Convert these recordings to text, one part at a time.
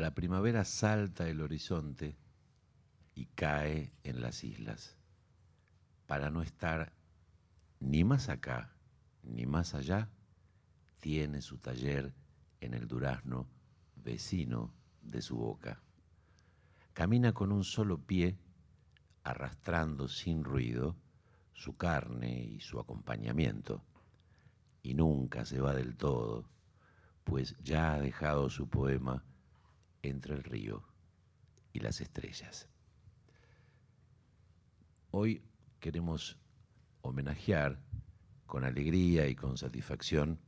La primavera salta el horizonte y cae en las islas, para no estar ni más acá ni más allá. Tiene su taller en el durazno vecino de su boca. Camina con un solo pie, arrastrando sin ruido su carne y su acompañamiento, y nunca se va del todo, pues ya ha dejado su poema entre el río y las estrellas. Hoy queremos homenajear con alegría y con satisfacción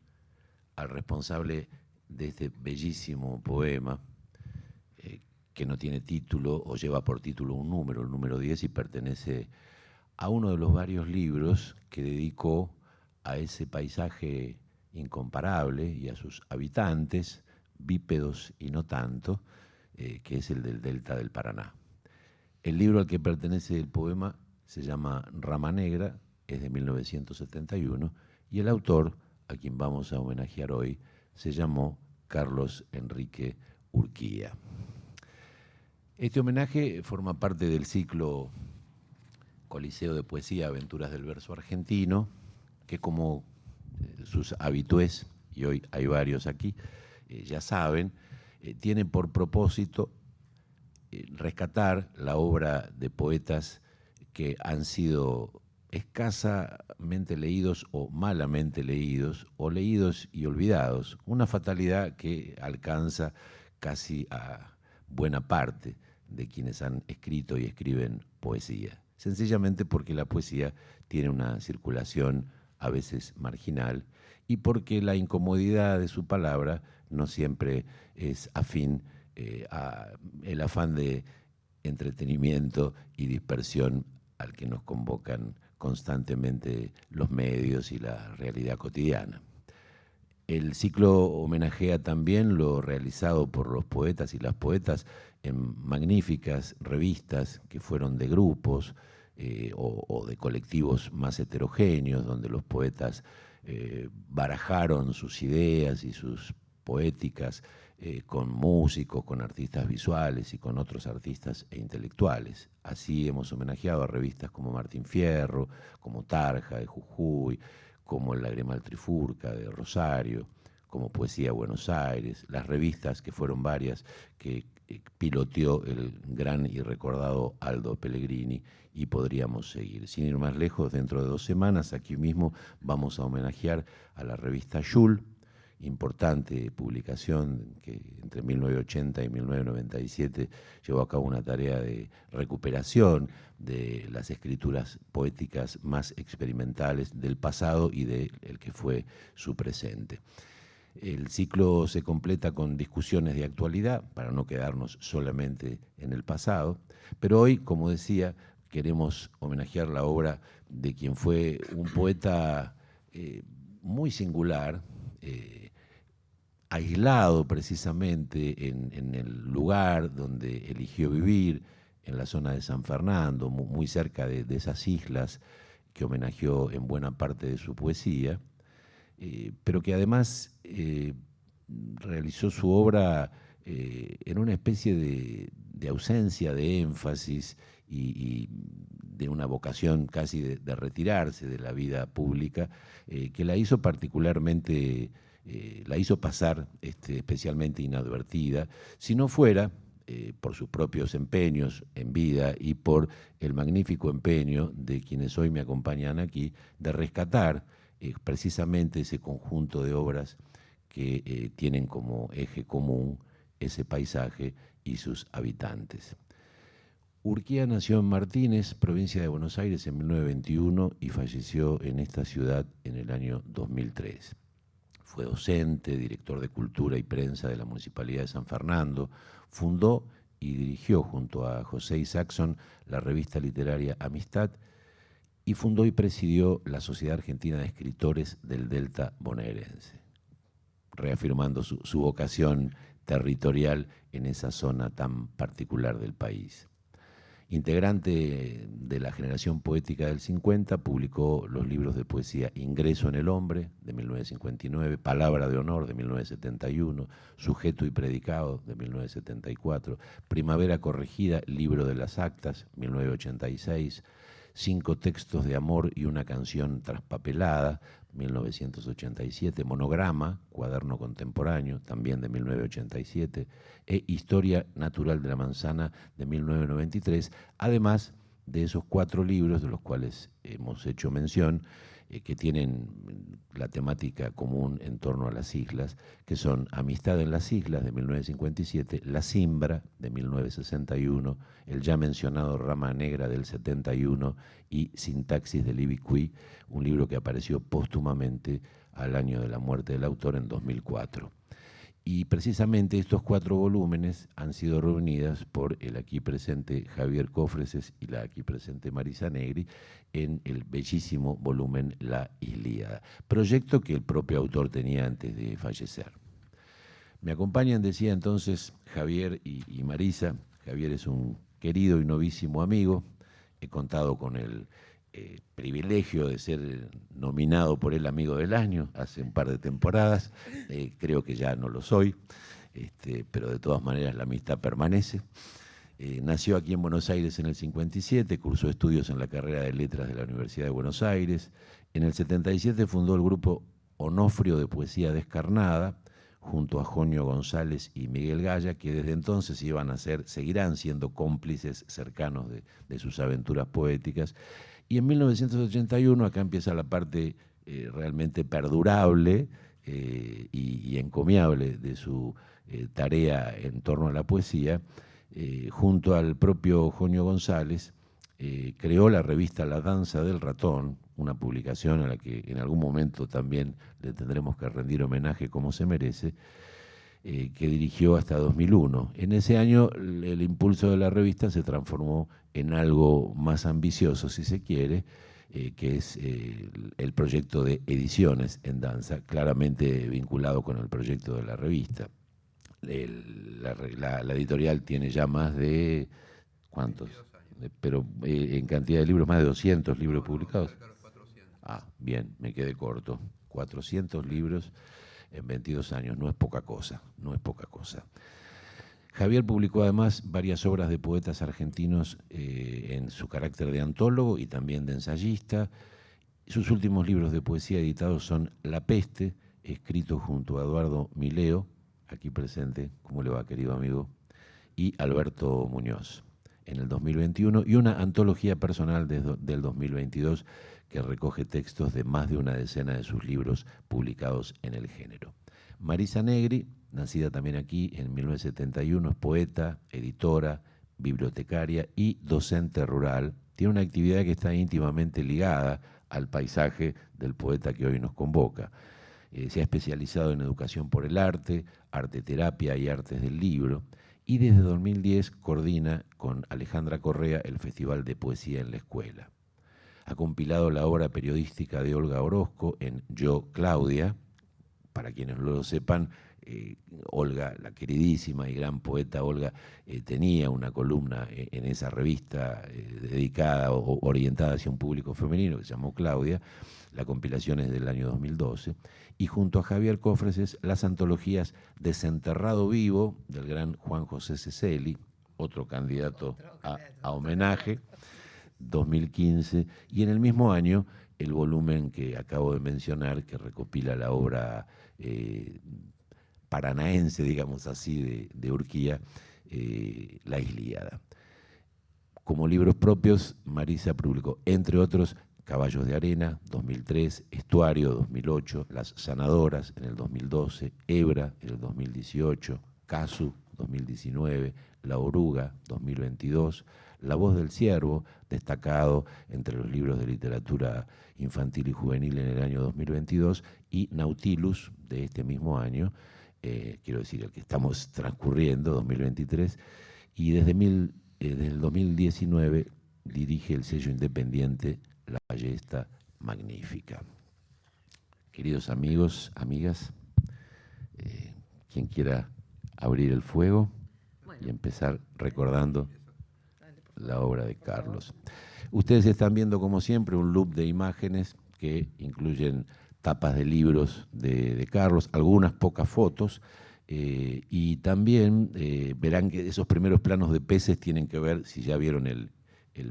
al responsable de este bellísimo poema, que no tiene título o lleva por título un número, el número 10, y pertenece a uno de los varios libros que dedicó a ese paisaje incomparable y a sus habitantes, bípedos y no tanto, que es el del Delta del Paraná. El libro al que pertenece el poema se llama Rama Negra, es de 1971, y el autor, a quien vamos a homenajear hoy, se llamó Carlos Enrique Urquía. Este homenaje forma parte del ciclo Coliseo de Poesía Aventuras del Verso Argentino, que como sus habitués, y hoy hay varios aquí, ya saben, tiene por propósito rescatar la obra de poetas que han sido escasamente leídos o malamente leídos, o leídos y olvidados, una fatalidad que alcanza casi a buena parte de quienes han escrito y escriben poesía, sencillamente porque la poesía tiene una circulación a veces marginal y porque la incomodidad de su palabra no siempre es afín a el afán de entretenimiento y dispersión al que nos convocan constantemente los medios y la realidad cotidiana. El ciclo homenajea también lo realizado por los poetas y las poetas en magníficas revistas que fueron de grupos o de colectivos más heterogéneos, donde los poetas barajaron sus ideas y sus poéticas con músicos, con artistas visuales y con otros artistas e intelectuales. Así hemos homenajeado a revistas como Martín Fierro, como Tarja de Jujuy, como El Lagrimal Trifurca de Rosario, como Poesía Buenos Aires, las revistas, que fueron varias, que piloteó el gran y recordado Aldo Pellegrini, y podríamos seguir. Sin ir más lejos, dentro de 2 semanas, aquí mismo, vamos a homenajear a la revista Yul, importante publicación que entre 1980 y 1997 llevó a cabo una tarea de recuperación de las escrituras poéticas más experimentales del pasado y del que fue su presente. El ciclo se completa con discusiones de actualidad para no quedarnos solamente en el pasado, pero hoy, como decía, queremos homenajear la obra de quien fue un poeta muy singular, aislado precisamente en el lugar donde eligió vivir, en la zona de San Fernando, muy cerca de esas islas que homenajeó en buena parte de su poesía, pero que además realizó su obra en una especie de ausencia de énfasis y de una vocación casi de retirarse de la vida pública, que la hizo particularmente, la hizo pasar especialmente inadvertida, si no fuera por sus propios empeños en vida y por el magnífico empeño de quienes hoy me acompañan aquí, de rescatar precisamente ese conjunto de obras que tienen como eje común ese paisaje y sus habitantes. Urquía nació en Martínez, provincia de Buenos Aires, en 1921 y falleció en esta ciudad en el año 2003. Fue docente, director de Cultura y Prensa de la Municipalidad de San Fernando, fundó y dirigió junto a José Isaacson la revista literaria Amistad y fundó y presidió la Sociedad Argentina de Escritores del Delta Bonaerense, reafirmando su vocación territorial en esa zona tan particular del país. Integrante de la generación poética del 50, publicó los libros de poesía Ingreso en el Hombre, de 1959, Palabra de Honor, de 1971, Sujeto y Predicado, de 1974, Primavera Corregida, Libro de las Actas, 1986, 5 textos de amor y una canción traspapelada, 1987, Monograma, Cuaderno Contemporáneo, también de 1987, e Historia Natural de la Manzana, de 1993, además de esos 4 libros de los cuales hemos hecho mención, que tienen la temática común en torno a las islas, que son Amistad en las Islas, de 1957, La Simbra, de 1961, el ya mencionado Rama Negra, del 71, y Sintaxis de Libicuí, un libro que apareció póstumamente al año de la muerte del autor, en 2004. Y precisamente estos 4 volúmenes han sido reunidas por el aquí presente Javier Cofreses y la aquí presente Marisa Negri en el bellísimo volumen La Ilíada, proyecto que el propio autor tenía antes de fallecer. Me acompañan, decía entonces, Javier y Marisa. Javier es un querido y novísimo amigo. He contado con el privilegio de ser nominado por él Amigo del Año hace un par de temporadas. Creo que ya no lo soy, pero de todas maneras la amistad permanece. Nació aquí en Buenos Aires en el 57, cursó estudios en la carrera de Letras de la Universidad de Buenos Aires. En el 77 fundó el grupo Onofrio de Poesía Descarnada, junto a Jonio González y Miguel Gaya, que desde entonces seguirán siendo cómplices cercanos de sus aventuras poéticas. Y en 1981, acá empieza la parte realmente perdurable y encomiable de su tarea en torno a la poesía. Junto al propio Jonio González, creó la revista La Danza del Ratón, una publicación a la que en algún momento también le tendremos que rendir homenaje como se merece, que dirigió hasta 2001. En ese año el impulso de la revista se transformó en algo más ambicioso, si se quiere, que es el proyecto de Ediciones en Danza, claramente vinculado con el proyecto de la revista. La editorial tiene ya más de, ¿cuántos? Pero en cantidad de libros, más de 200 libros publicados. Ah, bien, me quedé corto. 400 libros en 22 años, no es poca cosa, no es poca cosa. Javier publicó además varias obras de poetas argentinos en su carácter de antólogo y también de ensayista. Sus últimos libros de poesía editados son La Peste, escrito junto a Eduardo Mileo, aquí presente, ¿cómo le va, querido amigo?, y Alberto Muñoz, en el 2021, y una antología personal del 2022 que recoge textos de más de una decena de sus libros publicados en el género. Marisa Negri, nacida también aquí en 1971, es poeta, editora, bibliotecaria y docente rural. Tiene una actividad que está íntimamente ligada al paisaje del poeta que hoy nos convoca. Se ha especializado en educación por el arte, arteterapia y artes del libro, y desde 2010 coordina con Alejandra Correa el Festival de Poesía en la Escuela. Ha compilado la obra periodística de Olga Orozco en Yo, Claudia. Para quienes no lo sepan, Olga, la queridísima y gran poeta Olga, tenía una columna en esa revista dedicada o orientada hacia un público femenino que se llamó Claudia. La compilación es del año 2012. Y junto a Javier Cofreses, las antologías Desenterrado Vivo, del gran Juan José Ceceli, otro candidato a homenaje, 2015, y en el mismo año el volumen que acabo de mencionar, que recopila la obra paranaense, digamos así, de Urquía, La Ilíada. Como libros propios, Marisa publicó, entre otros, Caballos de Arena, 2003, Estuario, 2008, Las Sanadoras, en el 2012, Hebra, en el 2018, Casu, 2019, La Oruga, 2022, La Voz del Ciervo, destacado entre los libros de literatura infantil y juvenil en el año 2022, y Nautilus, de este mismo año, quiero decir, el que estamos transcurriendo, 2023, y desde el 2019 dirige el sello independiente La Ballesta Magnífica. Queridos amigos, amigas, quien quiera abrir el fuego y empezar recordando. la obra de Carlos. Ustedes están viendo, como siempre, un loop de imágenes que incluyen tapas de libros de Carlos, algunas pocas fotos, y también verán que esos primeros planos de peces tienen que ver, si ya vieron el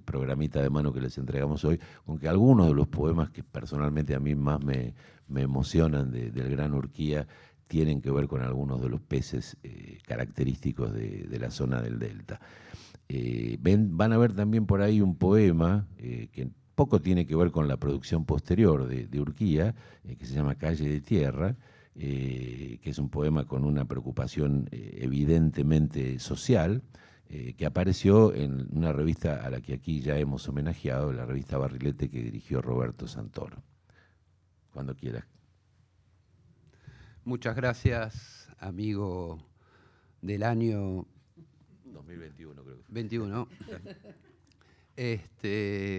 programita de mano que les entregamos hoy, con que algunos de los poemas que personalmente a mí más me emocionan del gran Urquía tienen que ver con algunos de los peces característicos de la zona del delta. Van a ver también por ahí un poema que poco tiene que ver con la producción posterior de Urquía, que se llama Calle de Tierra, que es un poema con una preocupación evidentemente social, que apareció en una revista a la que aquí ya hemos homenajeado, la revista Barrilete, que dirigió Roberto Santoro. Cuando quieras. Muchas gracias, amigo del año 2021, creo que fue. 21.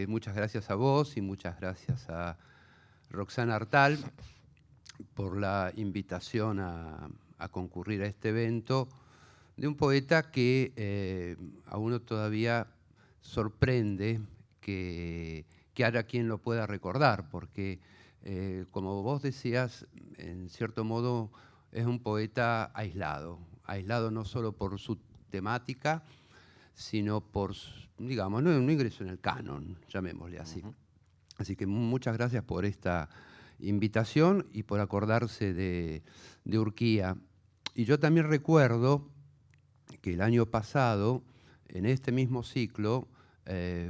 Muchas gracias a vos y muchas gracias a Roxana Artal por la invitación a concurrir a este evento de un poeta que a uno todavía sorprende que haya quien lo pueda recordar, porque como vos decías, en cierto modo es un poeta aislado no solo por su temática, sino por, digamos, no ingreso en el canon, llamémosle así. Así que muchas gracias por esta invitación y por acordarse de Urquía. Y yo también recuerdo que el año pasado, en este mismo ciclo,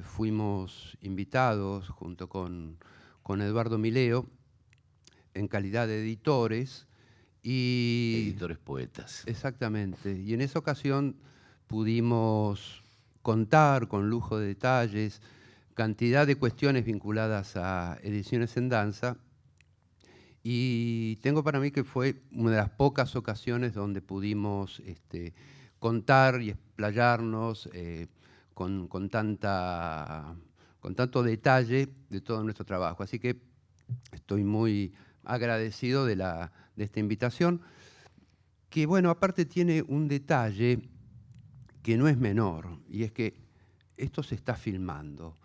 fuimos invitados junto con Eduardo Mileo en calidad de editores. Editores poetas. Exactamente. Y en esa ocasión pudimos contar con lujo de detalles cantidad de cuestiones vinculadas a Ediciones en Danza, y tengo para mí que fue una de las pocas ocasiones donde pudimos contar y explayarnos con tanto detalle de todo nuestro trabajo. Así que estoy muy agradecido de esta invitación, que bueno, aparte tiene un detalle que no es menor, y es que esto se está filmando.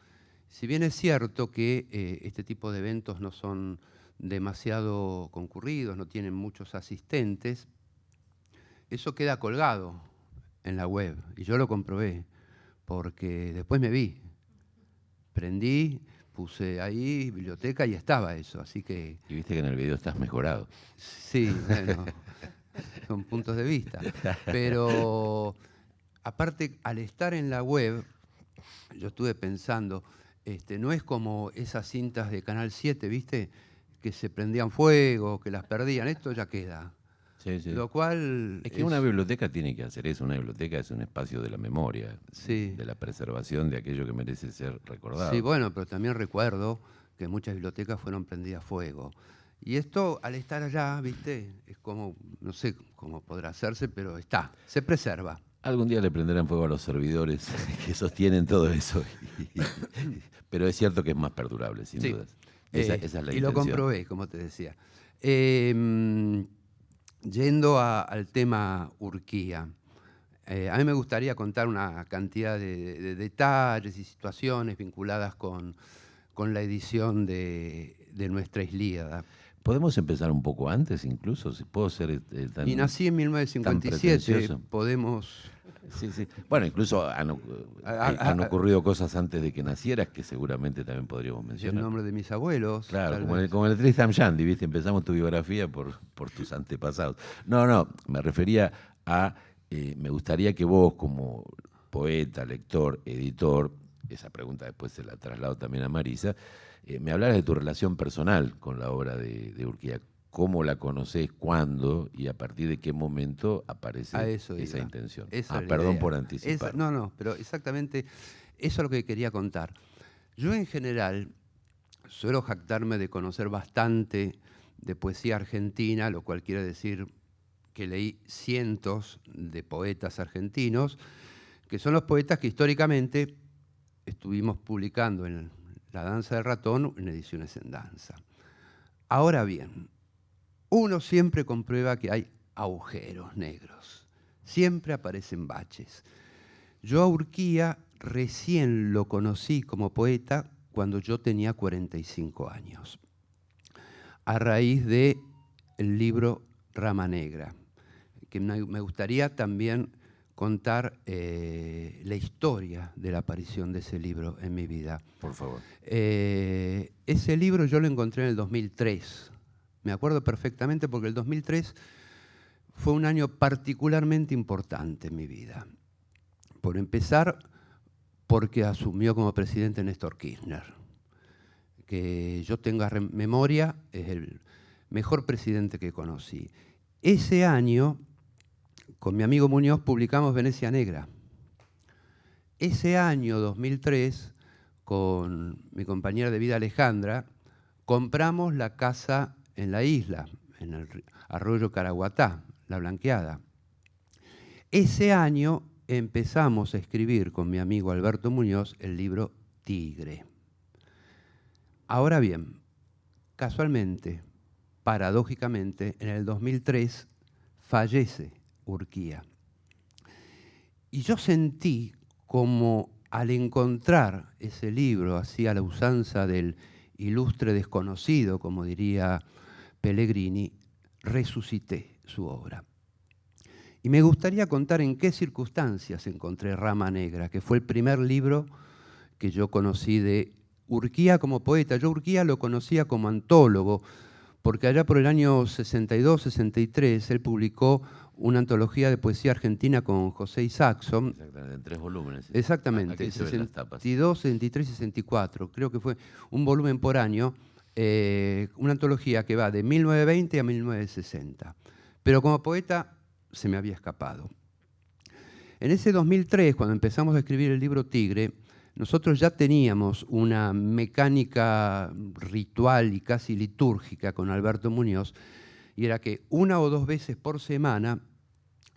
Si bien es cierto que este tipo de eventos no son demasiado concurridos, no tienen muchos asistentes, eso queda colgado en la web, y yo lo comprobé, porque después me vi, prendí, puse ahí biblioteca y estaba eso, así que... Y viste que en el video estás mejorado. Sí, bueno, son puntos de vista, pero aparte, al estar en la web, yo estuve pensando, no es como esas cintas de Canal 7, ¿viste? Que se prendían fuego, que las perdían, esto ya queda. Sí, sí. Lo cual... Es que una biblioteca tiene que hacer eso, una biblioteca es un espacio de la memoria, sí, de la preservación de aquello que merece ser recordado. sí, bueno, pero también recuerdo que muchas bibliotecas fueron prendidas fuego. Y esto, al estar allá, ¿viste? Es como, no sé cómo podrá hacerse, pero está, se preserva. Algún día le prenderán fuego a los servidores que sostienen todo eso, pero es cierto que es más perdurable, sin Sí. dudas. Esa es la intención. Y lo comprobé, como te decía. Yendo al tema Urquía, a mí me gustaría contar una cantidad de detalles y situaciones vinculadas con la edición de nuestra Ilíada. ¿Podemos empezar un poco antes incluso? Si puedo ser tan... Y nací en 1957, podemos... Sí, sí. Bueno, incluso han ocurrido cosas antes de que nacieras que seguramente también podríamos mencionar. El nombre de mis abuelos. Claro, como el Tristam Shandy, ¿viste? Empezamos tu biografía por tus antepasados. No, me refería a... me gustaría que vos, como poeta, lector, editor, esa pregunta después se la traslado también a Marisa, me hablaras de tu relación personal con la obra de Urquía. ¿Cómo la conocés, cuándo y a partir de qué momento aparece esa intención? Perdón por anticipar. No, pero exactamente eso es lo que quería contar. Yo en general suelo jactarme de conocer bastante de poesía argentina, lo cual quiere decir que leí cientos de poetas argentinos, que son los poetas que históricamente estuvimos publicando en La Danza del Ratón en Ediciones en Danza. Ahora bien, uno siempre comprueba que hay agujeros negros, siempre aparecen baches. Yo a Urquía recién lo conocí como poeta cuando yo tenía 45 años, a raíz del libro Rama Negra, que me gustaría también contar la historia de la aparición de ese libro en mi vida. Por favor. Ese libro yo lo encontré en el 2003. Me acuerdo perfectamente porque el 2003 fue un año particularmente importante en mi vida. Por empezar, porque asumió como presidente Néstor Kirchner. Que yo tenga memoria, es el mejor presidente que conocí. Ese año, con mi amigo Muñoz, publicamos Venecia Negra. Ese año, 2003, con mi compañera de vida Alejandra, compramos la casa en la isla, en el arroyo Caraguatá, La Blanqueada. Ese año empezamos a escribir con mi amigo Alberto Muñoz el libro Tigre. Ahora bien, casualmente, paradójicamente, en el 2003 fallece Urquía. Y yo sentí como al encontrar ese libro, así a la usanza del ilustre desconocido, como diría Pellegrini, resucité su obra. Y me gustaría contar en qué circunstancias encontré Rama Negra, que fue el primer libro que yo conocí de Urquía como poeta. Yo Urquía lo conocía como antólogo, porque allá por el año 62-63 él publicó una antología de poesía argentina con José Isaacson. Exactamente, en 3 volúmenes. Exactamente, 62, 63 y 64. Creo que fue un volumen por año, una antología que va de 1920 a 1960. Pero como poeta se me había escapado. En ese 2003, cuando empezamos a escribir el libro Tigre, nosotros ya teníamos una mecánica ritual y casi litúrgica con Alberto Muñoz, y era que 1 o 2 veces por semana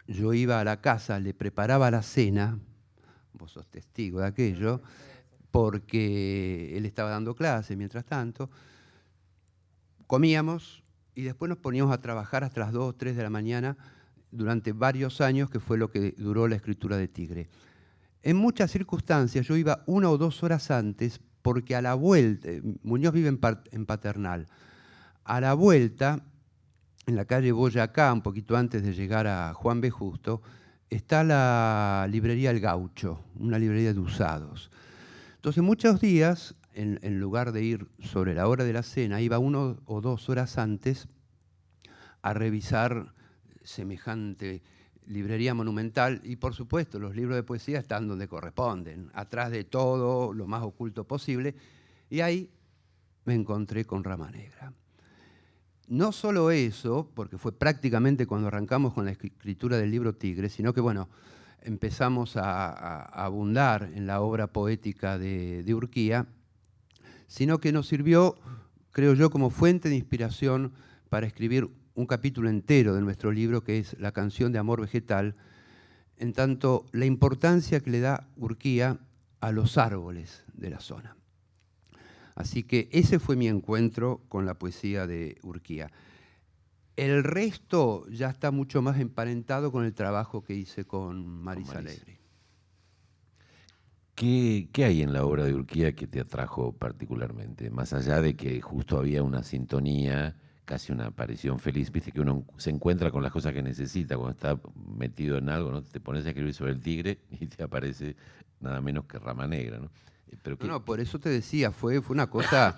yo iba a la casa, le preparaba la cena, vos sos testigo de aquello, porque él estaba dando clases mientras tanto, comíamos y después nos poníamos a trabajar hasta las 2 o 3 de la mañana durante varios años, que fue lo que duró la escritura de Tigre. En muchas circunstancias yo iba 1 o 2 horas antes, porque a la vuelta, Muñoz vive en Paternal, a la vuelta, en la calle Boyacá, un poquito antes de llegar a Juan B. Justo, está la librería El Gaucho, una librería de usados. Entonces muchos días, en lugar de ir sobre la hora de la cena, iba 1 o 2 horas antes a revisar semejante librería monumental, y por supuesto los libros de poesía están donde corresponden, atrás de todo, lo más oculto posible, y ahí me encontré con Rama Negra. No solo eso, porque fue prácticamente cuando arrancamos con la escritura del libro Tigre, sino que bueno, empezamos a abundar en la obra poética de Urquía, sino que nos sirvió, creo yo, como fuente de inspiración para escribir un capítulo entero de nuestro libro, que es la canción de amor vegetal, en tanto la importancia que le da Urquía a los árboles de la zona. Así que ese fue mi encuentro con la poesía de Urquía. El resto ya está mucho más emparentado con el trabajo que hice con Marisa Alegre. ¿Qué hay en la obra de Urquía que te atrajo particularmente? Más allá de que justo había una sintonía, casi una aparición feliz, viste que uno se encuentra con las cosas que necesita cuando está metido en algo, ¿no? Te pones a escribir sobre el tigre y te aparece nada menos que Rama Negra, ¿no? Pero no, por eso te decía, fue una cosa,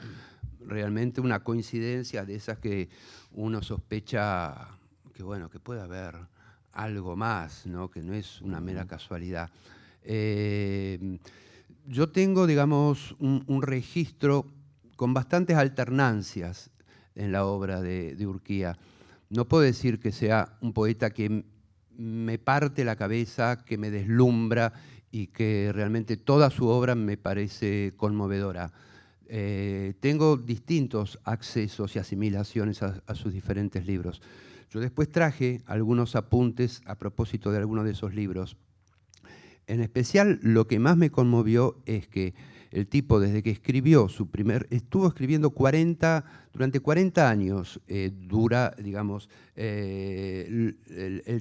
realmente una coincidencia de esas que uno sospecha que, bueno, que puede haber algo más, ¿no? Que no es una mera casualidad. Yo tengo, digamos, un registro con bastantes alternancias en la obra de Urquía. No puedo decir que sea un poeta que me parte la cabeza, que me deslumbra y que realmente toda su obra me parece conmovedora. Tengo distintos accesos y asimilaciones a sus diferentes libros. Yo después traje algunos apuntes a propósito de algunos de esos libros. En especial, lo que más me conmovió es que el tipo, desde que escribió estuvo escribiendo durante 40 años, dura, digamos, el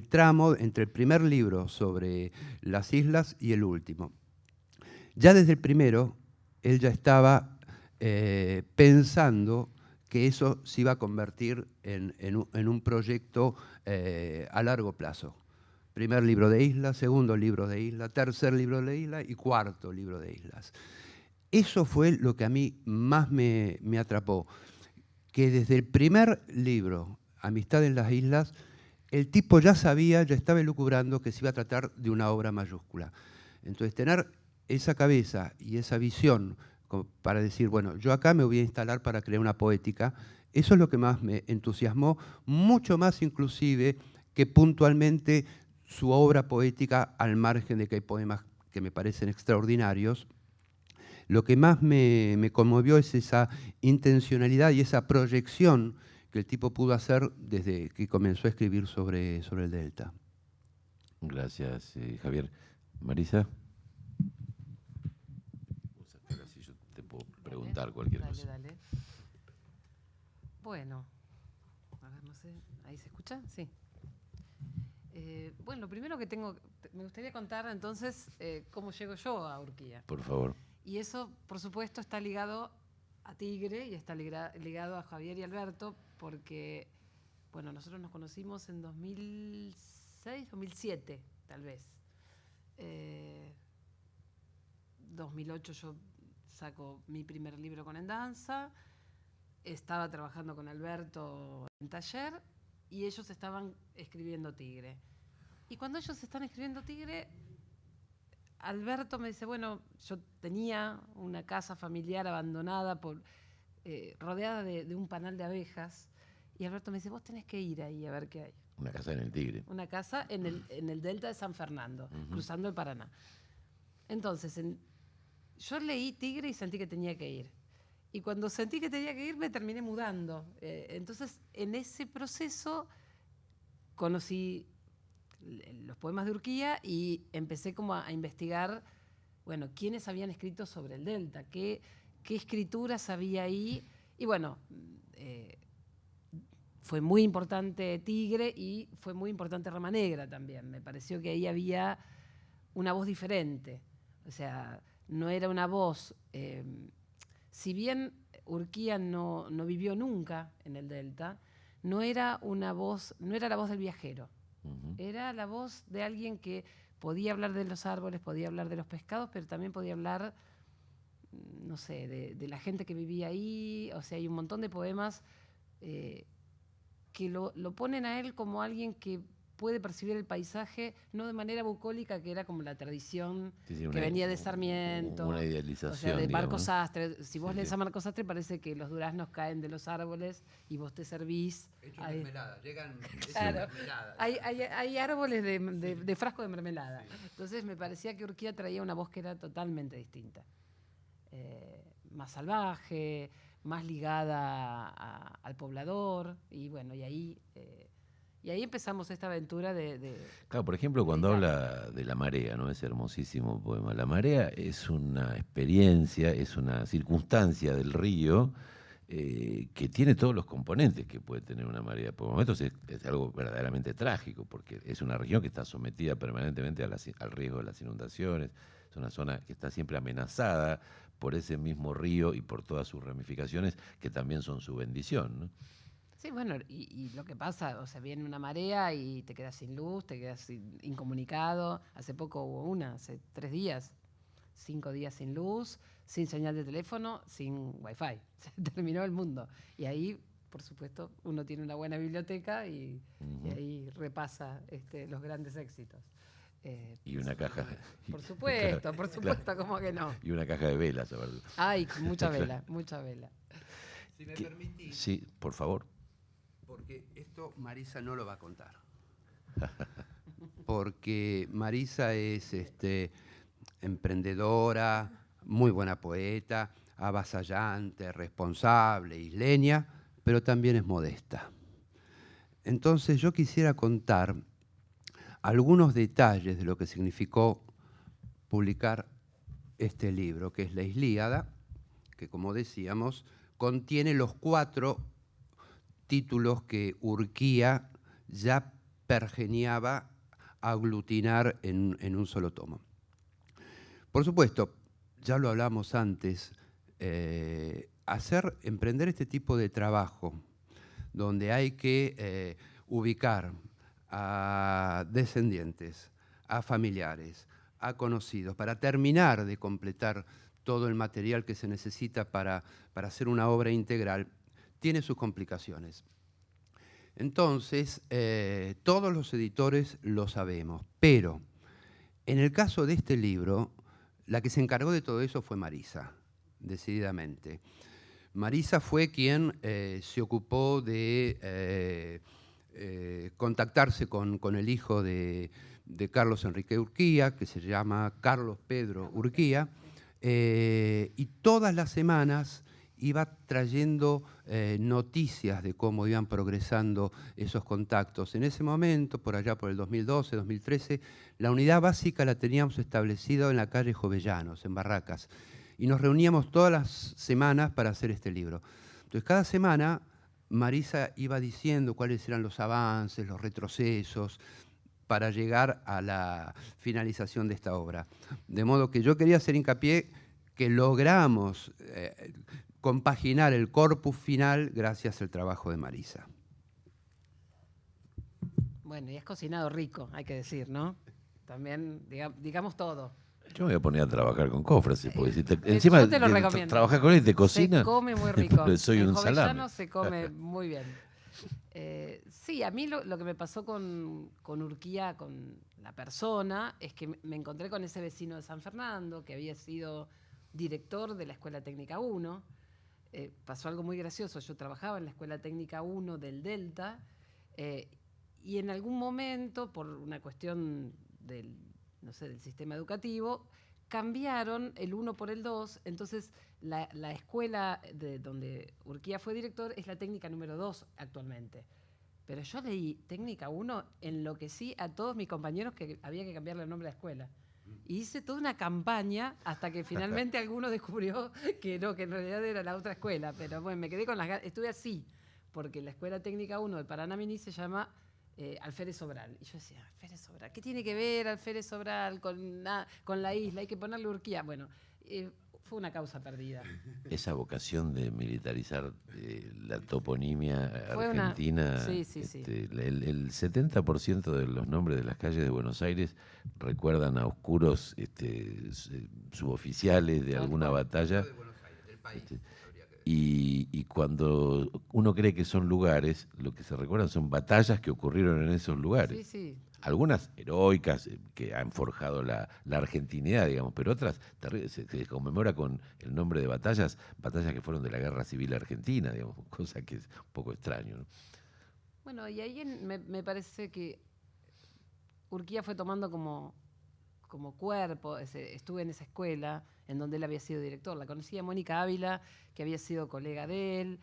tramo entre el primer libro sobre las islas y el último. ya desde el primero, él ya estaba pensando que eso se iba a convertir en un proyecto a largo plazo. Primer libro de Islas, segundo libro de Islas, tercer libro de Islas y cuarto libro de Islas. Eso fue lo que a mí más me atrapó, que desde el primer libro, Amistad en las Islas, el tipo ya sabía, ya estaba elucubrando que se iba a tratar de una obra mayúscula. Entonces, tener esa cabeza y esa visión para decir, bueno, yo acá me voy a instalar para crear una poética, eso es lo que más me entusiasmó, mucho más inclusive que puntualmente su obra poética, al margen de que hay poemas que me parecen extraordinarios. Lo que más me conmovió es esa intencionalidad y esa proyección que el tipo pudo hacer desde que comenzó a escribir sobre el Delta. Gracias, Javier. Marisa. Si yo te puedo preguntar cualquier cosa. Dale. Bueno, a ver, no sé, ¿ahí se escucha? Sí. Bueno, lo primero que me gustaría contar entonces cómo llego yo a Urquía. Por favor. Y eso, por supuesto, está ligado a Tigre y está ligado a Javier y Alberto, porque, bueno, nosotros nos conocimos en 2006, 2007, tal vez. 2008 yo saco mi primer libro con Endanza, estaba trabajando con Alberto en taller y ellos estaban escribiendo Tigre. Y cuando ellos están escribiendo Tigre, Alberto me dice, bueno, yo tenía una casa familiar abandonada, rodeada de un panal de abejas, y Alberto me dice, vos tenés que ir ahí a ver qué hay. Una casa en el Tigre. Una casa en el delta de San Fernando, cruzando el Paraná. Entonces, yo leí Tigre y sentí que tenía que ir. Y cuando sentí que tenía que ir, me terminé mudando. Entonces, en ese proceso, conocí los poemas de Urquía y empecé como a investigar, bueno, quiénes habían escrito sobre el Delta, qué escrituras había ahí. Y bueno, fue muy importante Tigre y fue muy importante Rama Negra también. Me pareció que ahí había una voz diferente. O sea, no era una voz... si bien Urquía no vivió nunca en el Delta, no era la voz del viajero. Era la voz de alguien que podía hablar de los árboles, podía hablar de los pescados, pero también podía hablar, no sé, de la gente que vivía ahí. O sea, hay un montón de poemas que lo ponen a él como alguien que puede percibir el paisaje, no de manera bucólica, que era como la tradición que venía de Sarmiento. Una idealización, o sea, de Marcos digamos. Sastre. Si vos lees a Marcos Sastre, parece que los duraznos caen de los árboles y vos te servís. Hechos mermelada, llegan claro, mermelada. Hay árboles de frasco de mermelada. Sí. Entonces me parecía que Urquía traía una voz que era totalmente distinta. Más salvaje, más ligada al poblador, y bueno, y ahí empezamos esta aventura Claro, por ejemplo, cuando habla de La Marea, ¿no? Ese hermosísimo poema. La Marea es una experiencia, es una circunstancia del río que tiene todos los componentes que puede tener una marea. Por momentos es algo verdaderamente trágico, porque es una región que está sometida permanentemente al riesgo de las inundaciones. Es una zona que está siempre amenazada por ese mismo río y por todas sus ramificaciones, que también son su bendición, ¿no? Sí, bueno, y lo que pasa, o sea, viene una marea y te quedas sin luz, te quedas incomunicado. Hace poco hubo hace 3 días, 5 días sin luz, sin señal de teléfono, sin wifi. Se terminó el mundo. Y ahí, por supuesto, uno tiene una buena biblioteca y ahí repasa los grandes éxitos. Y una caja. Por supuesto, claro. ¿Cómo que no? Y una caja de velas. Ay, mucha vela, mucha vela. Si me permitís. Sí, por favor. Porque esto Marisa no lo va a contar. Porque Marisa es emprendedora, muy buena poeta, avasallante, responsable, isleña, pero también es modesta. Entonces yo quisiera contar algunos detalles de lo que significó publicar este libro, que es La Ilíada, que, como decíamos, contiene los 4 títulos que Urquía ya pergeniaba aglutinar en un solo tomo. Por supuesto, ya lo hablamos antes, emprender este tipo de trabajo, donde hay que ubicar a descendientes, a familiares, a conocidos, para terminar de completar todo el material que se necesita para hacer una obra integral, tiene sus complicaciones. Entonces, todos los editores lo sabemos, pero en el caso de este libro, la que se encargó de todo eso fue Marisa, decididamente. Marisa fue quien se ocupó de contactarse con el hijo de Carlos Enrique Urquía, que se llama Carlos Pedro Urquía, y todas las semanas iba trayendo noticias de cómo iban progresando esos contactos. En ese momento, por allá por el 2012, 2013, la unidad básica la teníamos establecida en la calle Jovellanos, en Barracas, y nos reuníamos todas las semanas para hacer este libro. Entonces, cada semana Marisa iba diciendo cuáles eran los avances, los retrocesos, para llegar a la finalización de esta obra. De modo que yo quería hacer hincapié que logramos compaginar el corpus final gracias al trabajo de Marisa. Bueno, y has cocinado rico, hay que decir, ¿no? También, digamos todo. Yo me voy a poner a trabajar con Cofrasi, porque si encima yo te lo recomiendo. Trabajar con él y te cocina. Se come muy rico. Soy en un salame. Jovellanos se come muy bien. Sí, a mí lo que me pasó con Urquía, con la persona, es que me encontré con ese vecino de San Fernando, que había sido director de la Escuela Técnica 1. Pasó algo muy gracioso. Yo trabajaba en la Escuela Técnica 1 del Delta, y en algún momento, por una cuestión del sistema educativo, cambiaron el 1 por el 2, entonces la escuela de donde Urquía fue director es la técnica número 2 actualmente. Pero yo leí técnica 1, enloquecí a todos mis compañeros que había que cambiarle el nombre a la escuela. Y hice toda una campaña hasta que finalmente alguno descubrió que no, que en realidad era la otra escuela. Pero bueno, me quedé con las ganas, estuve así, porque la Escuela Técnica 1 del Paraná Mini se llama Alférez Sobral. Y yo decía, Alférez Sobral, ¿qué tiene que ver Alférez Sobral con la isla? Hay que ponerle Urquía. Bueno, fue una causa perdida. Esa vocación de militarizar la toponimia fue argentina. Sí. El 70% de los nombres de las calles de Buenos Aires recuerdan a oscuros suboficiales de alguna batalla. Y cuando uno cree que son lugares, lo que se recuerdan son batallas que ocurrieron en esos lugares. Sí. Algunas heroicas que han forjado la argentinidad, digamos, pero otras se conmemora con el nombre de batallas que fueron de la Guerra Civil Argentina, digamos, cosa que es un poco extraño, ¿no? Bueno, y ahí me parece que Urquía fue tomando como cuerpo. Estuve en esa escuela en donde él había sido director. La conocía Mónica Ávila, que había sido colega de él,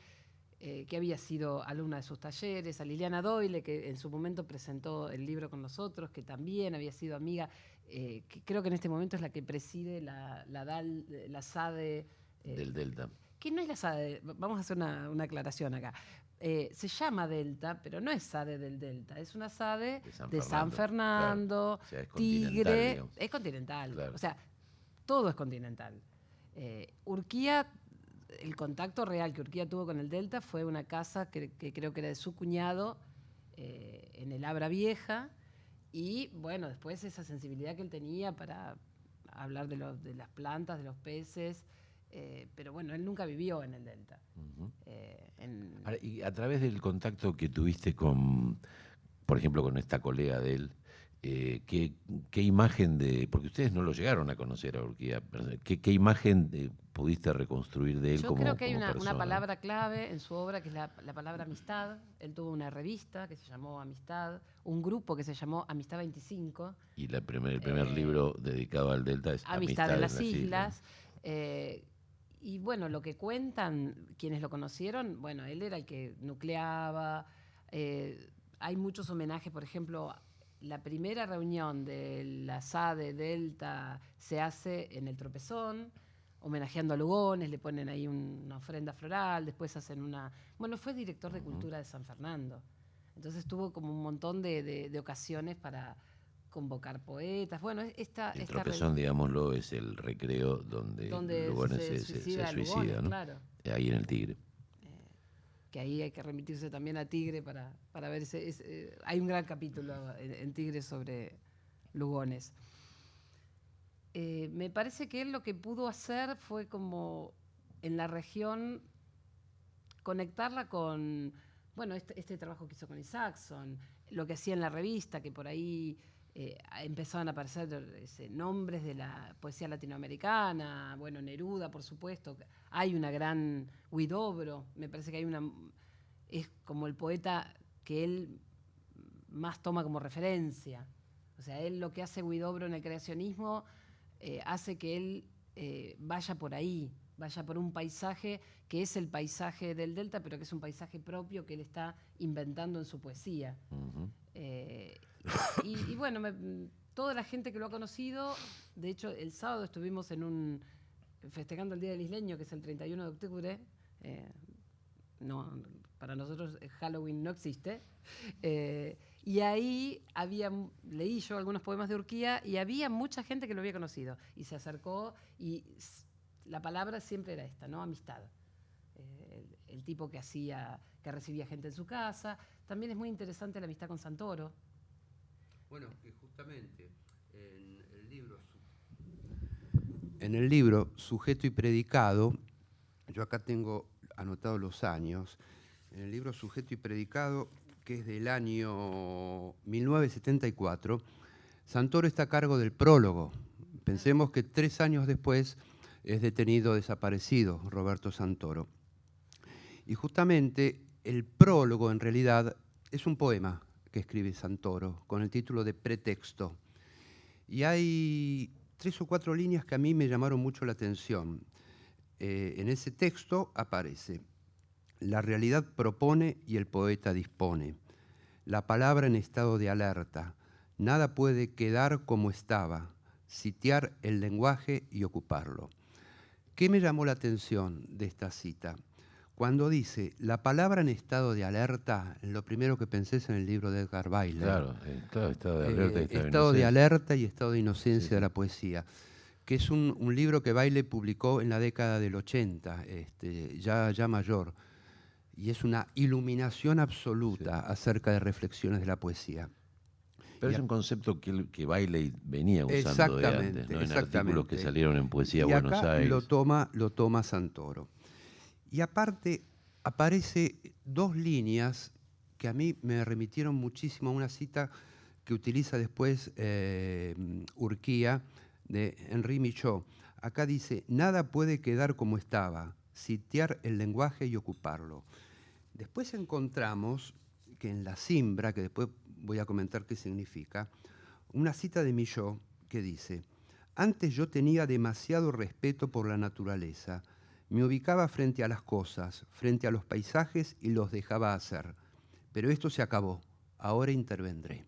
que había sido alumna de sus talleres, a Liliana Doyle, que en su momento presentó el libro con nosotros, que también había sido amiga, que creo que en este momento es la que preside la SADE. Del Delta. Que no es la SADE, vamos a hacer una aclaración acá. Se llama Delta, pero no es SADE del Delta, es una SADE de San Fernando, claro. O sea, es Tigre, digamos. es continental, Claro. O sea, todo es continental. Urquía, el contacto real que Urquía tuvo con el Delta fue una casa que creo que era de su cuñado, en el Abra Vieja, y bueno, después esa sensibilidad que él tenía para hablar de las plantas, de los peces, pero bueno, él nunca vivió en el Delta. Uh-huh. Ahora, y a través del contacto que tuviste por ejemplo, con esta colega de él, ¿qué imagen porque ustedes no lo llegaron a conocer a Urquía, ¿qué imagen pudiste reconstruir de él como persona? Yo creo que hay una palabra clave en su obra, que es la palabra amistad. Él tuvo una revista que se llamó Amistad, un grupo que se llamó Amistad 25. Y el primer libro dedicado al Delta es Amistad en las Islas. Y bueno, lo que cuentan quienes lo conocieron, bueno, él era el que nucleaba. Hay muchos homenajes, por ejemplo, la primera reunión de la SADE Delta se hace en el Tropezón, homenajeando a Lugones, le ponen ahí una ofrenda floral, después hacen Bueno, fue director de Cultura de San Fernando, entonces tuvo como un montón de ocasiones para convocar poetas. Bueno, El tropezón, digámoslo, es el recreo donde Lugones se suicida, Lugones, ¿no? Claro. Ahí en el Tigre. Que ahí hay que remitirse también a Tigre para ver hay un gran capítulo en Tigre sobre Lugones. Me parece que él lo que pudo hacer fue como en la región conectarla con, bueno, este trabajo que hizo con Isaacson, lo que hacía en la revista, que por ahí empezaban a aparecer nombres de la poesía latinoamericana, bueno, Neruda, por supuesto, hay una gran Huidobro, me parece que es como el poeta que él más toma como referencia. O sea, él lo que hace Huidobro en el creacionismo hace que él vaya por ahí, vaya por un paisaje que es el paisaje del Delta, pero que es un paisaje propio que él está inventando en su poesía. Uh-huh. Y bueno, toda la gente que lo ha conocido, de hecho el sábado estuvimos festejando el Día del Isleño, que es el 31 de octubre, no, para nosotros Halloween no existe, y ahí leí yo algunos poemas de Urquía y había mucha gente que lo había conocido y se acercó y la palabra siempre era esta, ¿no? Amistad. El tipo que recibía gente en su casa. También es muy interesante la amistad con Santoro. Bueno, y justamente en el libro Sujeto y Predicado, yo acá tengo anotados los años, en el libro Sujeto y Predicado, que es del año 1974, Santoro está a cargo del prólogo. Pensemos que 3 años después es detenido desaparecido Roberto Santoro. Y justamente el prólogo en realidad es un poema que escribe Santoro con el título de Pretexto. Y hay 3 o 4 líneas que a mí me llamaron mucho la atención. En ese texto aparece: la realidad propone y el poeta dispone. La palabra en estado de alerta. Nada puede quedar como estaba. Sitiar el lenguaje y ocuparlo. ¿Qué me llamó la atención de esta cita? Cuando dice la palabra en estado de alerta, lo primero que pensé es en el libro de Edgar Weiler. Claro, estado de alerta y estado de alerta y estado de inocencia, sí, de la poesía, que es un libro que Weiler publicó en la década del 80, ya mayor, y es una iluminación absoluta, sí, acerca de reflexiones de la poesía. Pero es un concepto que Weiler venía usando de antes, ¿no? En artículos que salieron en Poesía Buenos Aires. Lo toma Santoro. Y aparte aparece 2 líneas que a mí me remitieron muchísimo a una cita que utiliza después Urquía de Henri Michaud. Acá dice: nada puede quedar como estaba, sitiar el lenguaje y ocuparlo. Después encontramos que en la Simbra, que después voy a comentar qué significa, una cita de Michaud que dice: antes yo tenía demasiado respeto por la naturaleza. Me ubicaba frente a las cosas, frente a los paisajes y los dejaba hacer. Pero esto se acabó. Ahora intervendré.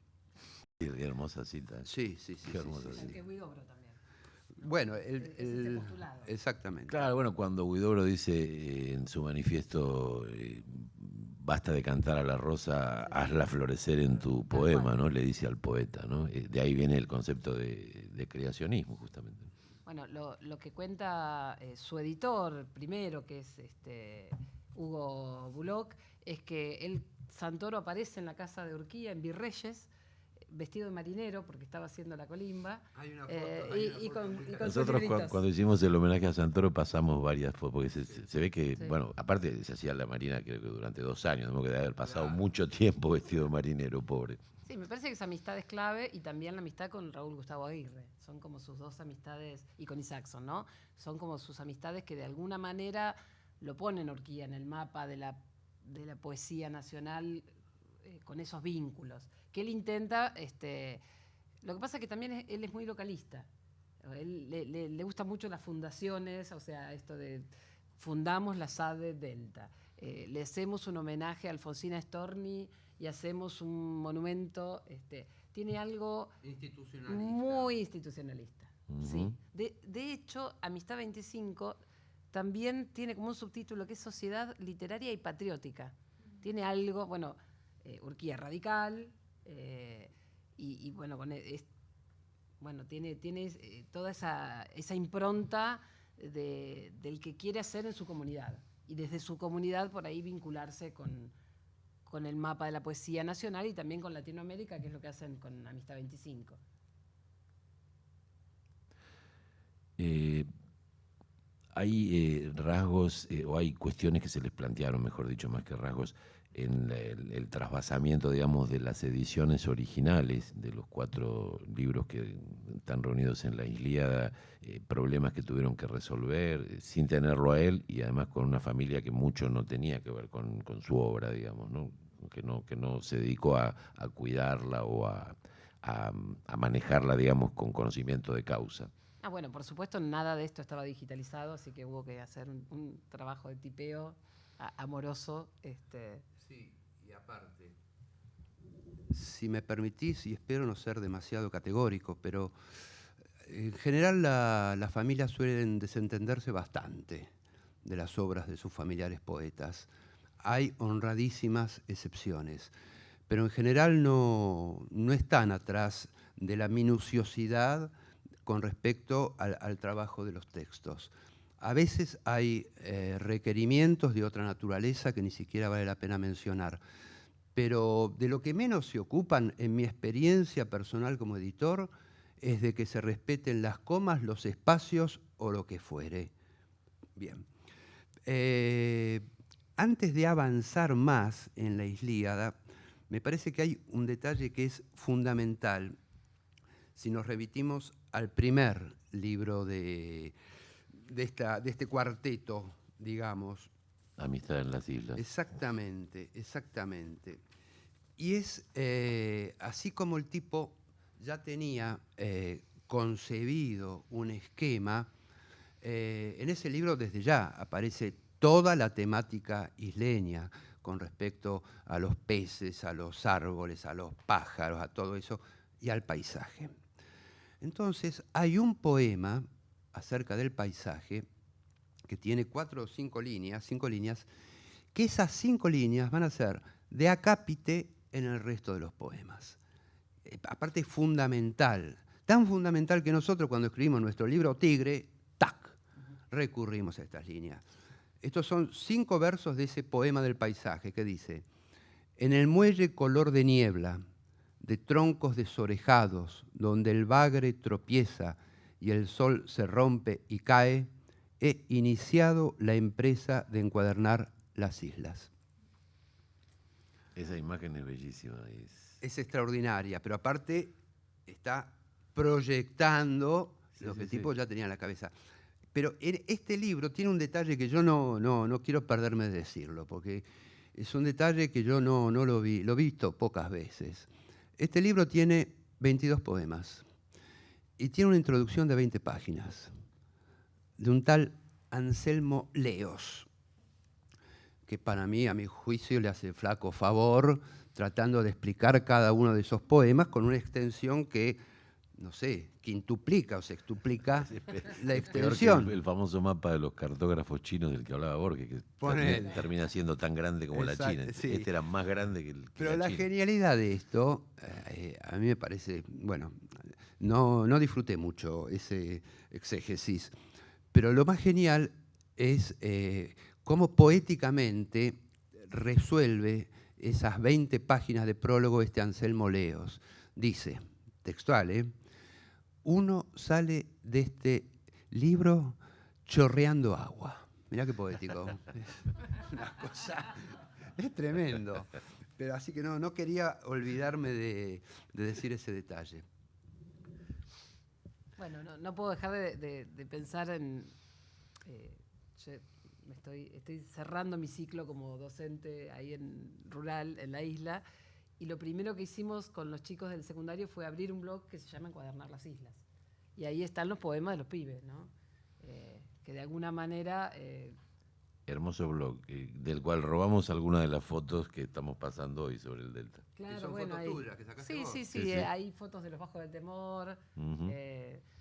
Qué hermosa cita. Sí. Qué hermosa cita. Que Huidobro también. Bueno, exactamente. Claro, bueno, cuando Huidobro dice en su manifiesto basta de cantar a la rosa, hazla florecer en tu poema, ¿no? Le dice al poeta, ¿no? De ahí viene el concepto de creacionismo, justamente. Bueno, lo que cuenta su editor primero, que es Hugo Bullock, es que Santoro aparece en la casa de Urquía, en Virreyes, vestido de marinero, porque estaba haciendo la colimba. Hay una foto, y con nosotros cuando hicimos el homenaje a Santoro pasamos varias fotos, porque se ve que, sí, bueno, aparte se hacía la marina creo que durante 2 años, tenemos que de haber pasado mucho tiempo vestido de marinero, pobre. Sí, me parece que esa amistad es clave y también la amistad con Raúl Gustavo Aguirre. Son como sus 2 amistades, y con Isaacson, ¿no? Son como sus amistades que de alguna manera lo ponen Urquía en el mapa de la poesía nacional con esos vínculos. Que él intenta, lo que pasa es que también él es muy localista. Él le gustan mucho las fundaciones, o sea, esto de fundamos la SADE Delta. Le hacemos un homenaje a Alfonsina Storni y hacemos un monumento, tiene algo muy institucionalista. Uh-huh. Sí. De hecho, Amistad 25 también tiene como un subtítulo que es Sociedad Literaria y Patriótica. Tiene algo, bueno, Urquía radical, y bueno, bueno, tiene toda esa impronta del que quiere hacer en su comunidad. Y desde su comunidad por ahí vincularse con el mapa de la poesía nacional y también con Latinoamérica, que es lo que hacen con Amistad 25. Hay rasgos o hay cuestiones que se les plantearon, mejor dicho, más que rasgos, en el trasvasamiento, digamos, de las ediciones originales de los 4 libros que están reunidos en la Ilíada, problemas que tuvieron que resolver sin tenerlo a él y además con una familia que mucho no tenía que ver con su obra, digamos, ¿no? Que no se dedicó a cuidarla o a manejarla, digamos, con conocimiento de causa. Bueno, por supuesto nada de esto estaba digitalizado, así que hubo que hacer un trabajo de tipeo amoroso. Sí, y aparte, si me permitís, y espero no ser demasiado categórico, pero en general las familias suelen desentenderse bastante de las obras de sus familiares poetas. Hay honradísimas excepciones, pero en general no están atrás de la minuciosidad con respecto al trabajo de los textos. A veces hay requerimientos de otra naturaleza que ni siquiera vale la pena mencionar, pero de lo que menos se ocupan, en mi experiencia personal como editor, es de que se respeten las comas, los espacios o lo que fuere. Bien. Antes de avanzar más en la Ilíada, me parece que hay un detalle que es fundamental. Si nos remitimos al primer libro de este cuarteto, digamos. Amistad en las Islas. Exactamente, exactamente. Y es así como el tipo ya tenía concebido un esquema, en ese libro desde ya aparece toda la temática isleña con respecto a los peces, a los árboles, a los pájaros, a todo eso, y al paisaje. Entonces, hay un poema acerca del paisaje que tiene 4 o 5 líneas, que esas 5 líneas van a ser de acápite en el resto de los poemas. Aparte es fundamental, tan fundamental que nosotros cuando escribimos nuestro libro Tigre, recurrimos a estas líneas. Estos son 5 versos de ese poema del paisaje que dice: en el muelle color de niebla, de troncos desorejados, donde el bagre tropieza y el sol se rompe y cae, he iniciado la empresa de encuadernar las islas. Esa imagen es bellísima. Es extraordinaria, pero aparte está proyectando lo que el tipo ya tenía en la cabeza. Pero este libro tiene un detalle que yo no quiero perderme de decirlo, porque es un detalle que yo no lo vi, lo he visto pocas veces. Este libro tiene 22 poemas y tiene una introducción de 20 páginas de un tal Anselmo Leos, que para mí, a mi juicio, le hace flaco favor tratando de explicar cada uno de esos poemas con una extensión que, no sé, quintuplica o sextuplica la extensión. Peor que el famoso mapa de los cartógrafos chinos del que hablaba Borges, que termina siendo tan grande como la China. Sí. Este era más grande que Pero la China. Genialidad de esto, a mí me parece, bueno, no disfruté mucho ese exégesis, pero lo más genial es cómo poéticamente resuelve esas 20 páginas de prólogo este Anselmo Leos. Dice, textual, uno sale de este libro chorreando agua. Mirá qué poético. Una cosa, es tremendo. Pero así que no quería olvidarme de decir ese detalle. Bueno, no puedo dejar de pensar en... yo estoy cerrando mi ciclo como docente ahí en rural, en la isla, y lo primero que hicimos con los chicos del secundario fue abrir un blog que se llama Encuadernar las Islas. Y ahí están los poemas de los pibes, ¿no? Que de alguna manera... Hermoso blog, del cual robamos algunas de las fotos que estamos pasando hoy sobre el Delta. Claro, que son fotos tuyas, que sacaste vos. Sí, hay fotos de los Bajos del Temor.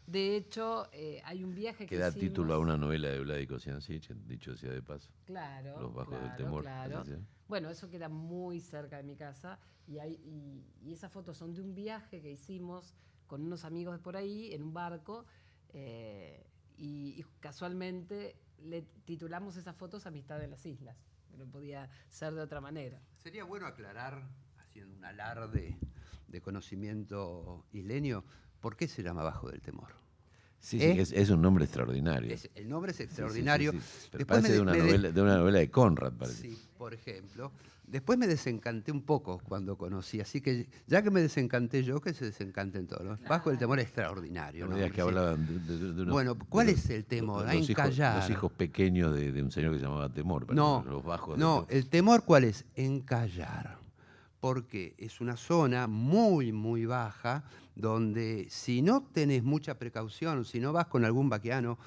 De hecho, hay un viaje que da hicimos... título a una novela de Vladi Kosiancic, dicho sea de paso. Claro. Los Bajos del Temor. Claro. Bueno, eso queda muy cerca de mi casa y esas fotos son de un viaje que hicimos con unos amigos de por ahí en un barco y casualmente le titulamos esas fotos Amistad en las Islas. No podía ser de otra manera. Sería bueno aclarar, haciendo un alarde de conocimiento isleño, ¿por qué se llama Bajo del Temor? Sí, sí, es un nombre extraordinario. El nombre es extraordinario. Sí, sí, sí. Pero Después parece de una novela de Conrad, parece. Sí, por ejemplo. Después me desencanté un poco cuando conocí, así que ya que me desencanté yo, que se desencanten todos. ¿No? Bajo el Temor es extraordinario. No me digas que hablaban de unos, bueno, ¿cuál es el temor? A encallar. Los hijos pequeños de un señor que se llamaba Temor. No, los bajos no, el temor ¿cuál es? Encallar. Porque es una zona muy, muy baja, donde si no tenés mucha precaución, si no vas con algún vaqueano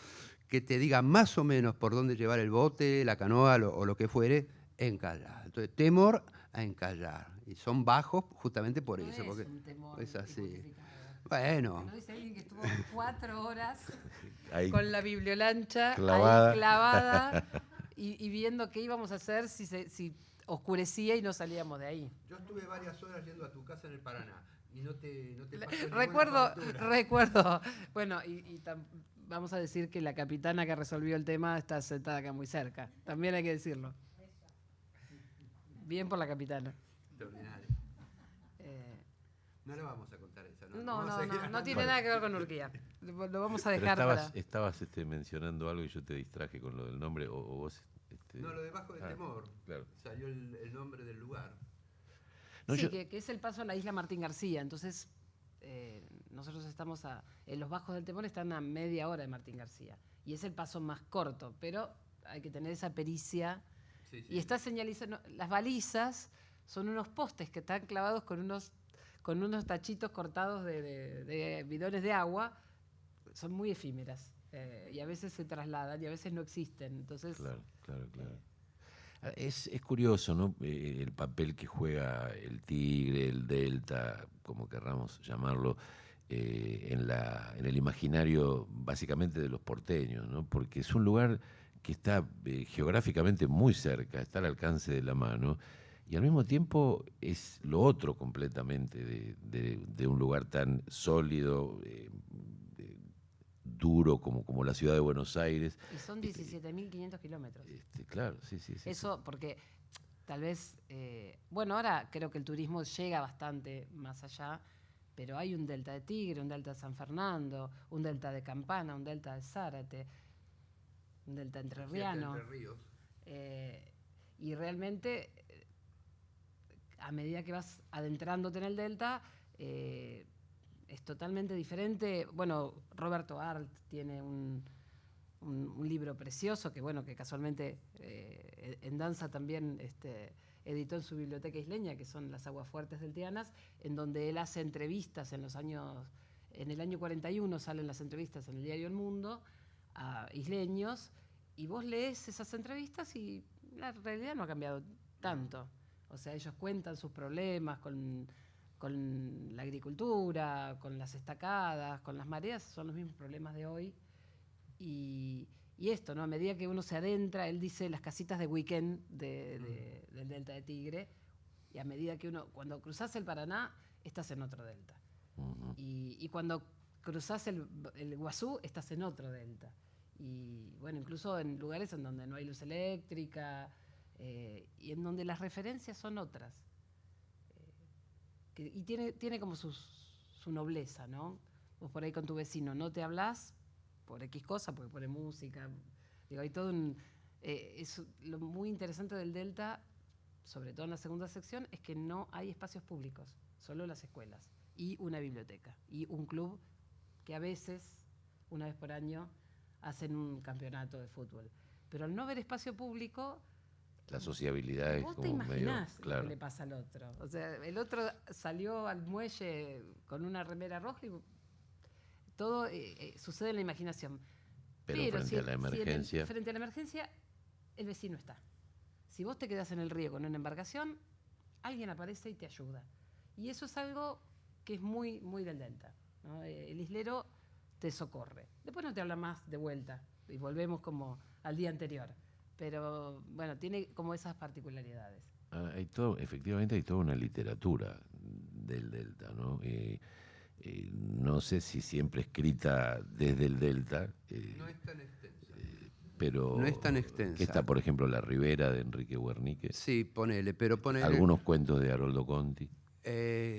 que te diga más o menos por dónde llevar el bote, la canoa o lo que fuere, encallar. Entonces, temor a encallar. Y son bajos justamente por eso. No porque es un temor es así. hipotificado. Bueno. No dice alguien que estuvo 4 horas ahí, con la bibliolancha clavada, ahí clavada y viendo qué íbamos a hacer si oscurecía y no salíamos de ahí. Yo estuve varias horas yendo a tu casa en el Paraná y no te pasó Recuerdo. Bueno, vamos a decir que la capitana que resolvió el tema está sentada acá muy cerca. También hay que decirlo. Bien por la capitana. Extraordinario. No le vamos a contar esa, ¿no? No tiene nada que ver con Urquía. Lo vamos a dejar pero estabas mencionando algo y yo te distraje con lo del nombre, o vos... No, lo de Bajo del Temor. Claro. Salió el nombre del lugar. No, sí, que es el paso a la isla Martín García. Entonces, nosotros estamos en los Bajos del Temor están a media hora de Martín García. Y es el paso más corto, pero hay que tener esa pericia. Sí, y está señalizado. Las balizas son unos postes que están clavados con unos tachitos cortados de bidones de agua. Son muy efímeras. Y a veces se trasladan y a veces no existen. Entonces, claro. Es curioso, ¿no? El papel que juega el Tigre, el Delta, como querramos llamarlo, en el imaginario básicamente de los porteños, ¿no? Porque es un lugar que está geográficamente muy cerca, está al alcance de la mano, y al mismo tiempo es lo otro completamente de un lugar tan sólido, duro como la ciudad de Buenos Aires. Y son 17.500 kilómetros. Claro, sí. Eso porque tal vez, ahora creo que el turismo llega bastante más allá, pero hay un delta de Tigre, un delta de San Fernando, un delta de Campana, un delta de Zárate, un delta entrerriano. Entre ríos. Y realmente, a medida que vas adentrándote en el delta, es totalmente diferente. Bueno, Roberto Arlt tiene un libro precioso que casualmente en danza también editó en su biblioteca isleña, que son Las Aguas Fuertes del Tianas, en donde él hace entrevistas en el año 41 salen las entrevistas en el diario El Mundo a isleños, y vos lees esas entrevistas y la realidad no ha cambiado tanto. O sea, ellos cuentan sus problemas con la agricultura, con las estacadas, con las mareas, son los mismos problemas de hoy. Y esto, ¿no? A medida que uno se adentra, él dice las casitas de weekend del delta de Tigre, y a medida que cuando cruzás el Paraná, estás en otro delta. Uh-huh. Y cuando cruzás el Iguazú, estás en otro delta. Y bueno, incluso en lugares en donde no hay luz eléctrica, y en donde las referencias son otras. Y tiene como su nobleza, ¿no? Vos por ahí con tu vecino no te hablás por X cosa, porque pone música. Digo, hay todo lo muy interesante del Delta, sobre todo en la segunda sección, es que no hay espacios públicos, solo las escuelas y una biblioteca y un club que a veces, una vez por año, hacen un campeonato de fútbol. Pero al no haber espacio público, la sociabilidad es como medio... Vos te imaginás claro. lo que le pasa al otro. O sea, el otro salió al muelle con una remera roja y todo sucede en la imaginación. Pero frente a la emergencia... frente a la emergencia, el vecino está. Si vos te quedás en el río con una embarcación, alguien aparece y te ayuda. Y eso es algo que es muy, muy del Delta, ¿no? El islero te socorre. Después no te habla más de vuelta y volvemos como al día anterior. Pero bueno, tiene como esas particularidades. Efectivamente hay toda una literatura del Delta, ¿no? no sé si siempre escrita desde el Delta. No es tan extensa. Pero No es tan extensa. que está, por ejemplo, La Ribera de Enrique Guernique. Sí, ponele, pero ponele... Algunos cuentos de Haroldo Conti.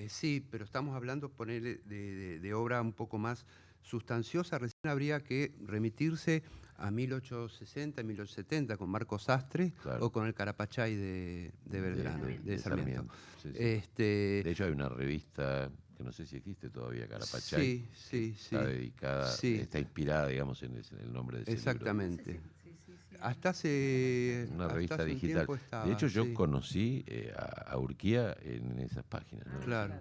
Sí, pero estamos hablando, ponele, de obra un poco más sustanciosa. Recién habría que remitirse a 1860, 1870 con Marcos Sastre, Claro. o con el Carapachay de Belgrano, de Sarmiento. Sí, sí. De hecho, hay una revista que no sé si existe todavía, Carapachay. Sí. Está dedicada, está inspirada, digamos, en el nombre de ese Exactamente. libro. Hasta hace una revista hasta hace digital. Un tiempo estaba, de hecho, yo conocí a Urquía en esas páginas. ¿no? Claro.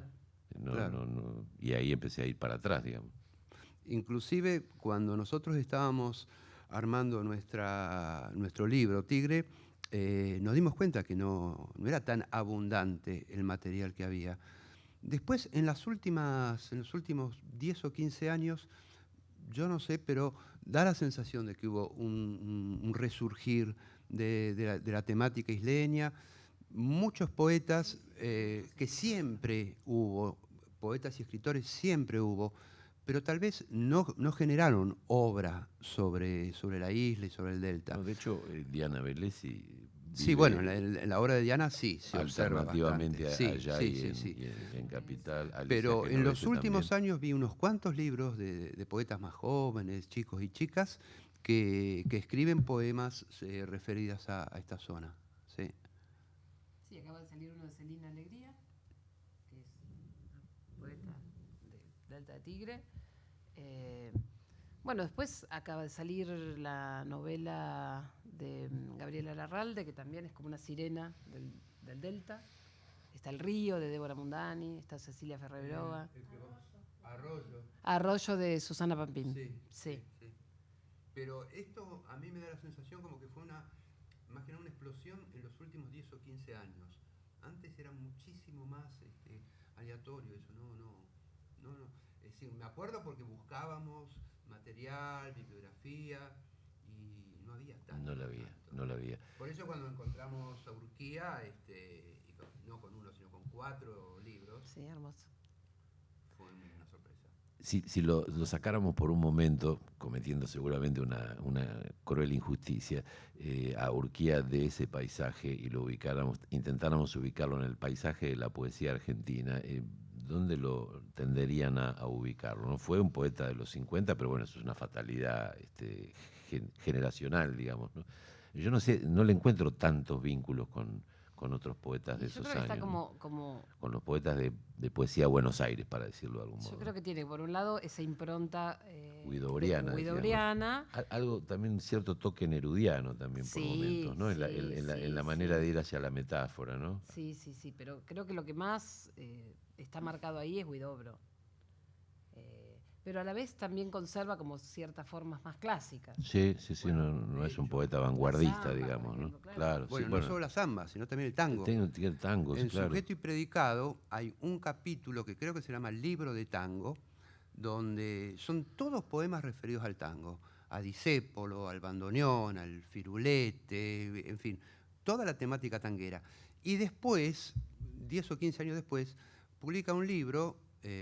Y ahí empecé a ir para atrás, digamos. Inclusive cuando nosotros estábamos armando nuestro libro, Tigre, nos dimos cuenta que no era tan abundante el material que había. Después, en los últimos 10 o 15 años, yo no sé, pero da la sensación de que hubo un resurgir de la temática isleña. Muchos poetas, que siempre hubo, poetas y escritores siempre hubo, pero tal vez no generaron obra sobre la isla y sobre el delta. No, de hecho, Diana Velesi... Sí, bueno, en la obra de Diana sí se observa alternativamente bastante. allá y en Capital. Alicia Pero en los Genovese últimos también. años vi unos cuantos libros de poetas más jóvenes, chicos y chicas, que escriben poemas referidos a esta zona. Sí. Sí, acaba de salir uno de Celina Alegría, que es una poeta de Delta de Tigre. Bueno, después acaba de salir la novela de Gabriela Larralde, que también es como una sirena del Delta. Está El Río, de Débora Mundani, está Cecilia Ferrer-Broga. Arroyo de Susana Pampín. Sí. Pero esto a mí me da la sensación como que fue más que nada una explosión en los últimos 10 o 15 años. Antes era muchísimo más aleatorio eso, no. Es decir, me acuerdo porque buscábamos material, bibliografía, y no había tanto. No la había. Por eso cuando encontramos a Urquía, no con uno, sino con 4 libros. Sí, hermoso. Fue una sorpresa. Si lo sacáramos por un momento, cometiendo seguramente una cruel injusticia, a Urquía de ese paisaje y intentáramos ubicarlo en el paisaje de la poesía argentina, ¿dónde lo tenderían a ubicarlo? ¿No? Fue un poeta de los 50, pero bueno, eso es una fatalidad generacional, digamos, ¿no? Yo no sé, no le encuentro tantos vínculos con otros poetas de esos años. Está ¿no? como con los poetas de poesía Buenos Aires, para decirlo de algún modo. Yo creo que tiene, por un lado, esa impronta guidoboriana. Algo también, cierto toque nerudiano también por momentos, ¿no? En la manera de ir hacia la metáfora, ¿no? Sí, pero creo que lo que más está marcado ahí es Huidobro. Pero a la vez también conserva como ciertas formas más clásicas. Sí, no es un poeta vanguardista, zamba, digamos, por ejemplo, ¿no? claro. Bueno, no solo la zamba, sino también el tango. Tiene tangos, en claro. Sujeto y Predicado hay un capítulo que creo que se llama Libro de Tango, donde son todos poemas referidos al tango, a Discépolo, al bandoneón, al firulete, en fin, toda la temática tanguera. Y después, 10 o 15 años después, publica un libro,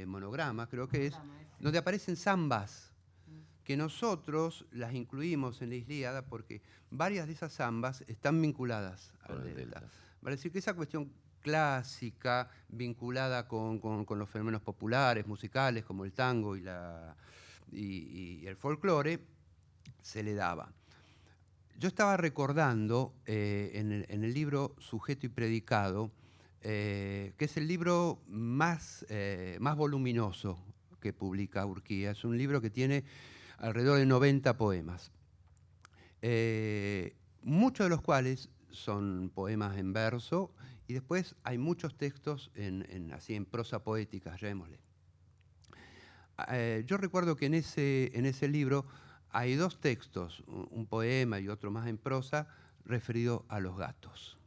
Monograma, creo que es, donde aparecen zambas, que nosotros las incluimos en la Ilíada porque varias de esas zambas están vinculadas al delta. Vale decir que esa cuestión clásica, vinculada con los fenómenos populares, musicales, como el tango y el folclore, se le daba. Yo estaba recordando en el libro Sujeto y Predicado, que es el libro más voluminoso que publica Urquía. Es un libro que tiene alrededor de 90 poemas, muchos de los cuales son poemas en verso, y después hay muchos textos así en prosa poética, llamémosle. Yo recuerdo que en ese libro hay 2 textos, un poema y otro más en prosa, referido a los gatos.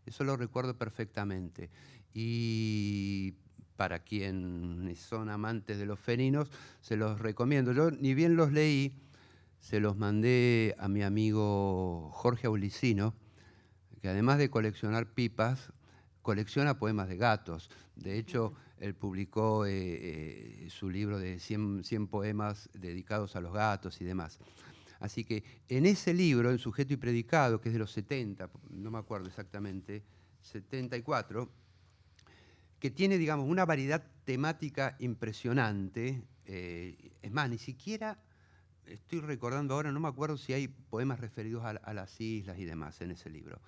Eso lo recuerdo perfectamente. Y para quienes son amantes de los felinos, se los recomiendo. Yo ni bien los leí, se los mandé a mi amigo Jorge Aulicino, que además de coleccionar pipas, colecciona poemas de gatos. De hecho, él publicó su libro de 100 poemas dedicados a los gatos y demás. Así que en ese libro, en Sujeto y Predicado, que es de los 70, no me acuerdo exactamente, 74, que tiene, digamos, una variedad temática impresionante. Es más, ni siquiera estoy recordando ahora, no me acuerdo si hay poemas referidos a las islas y demás en ese libro.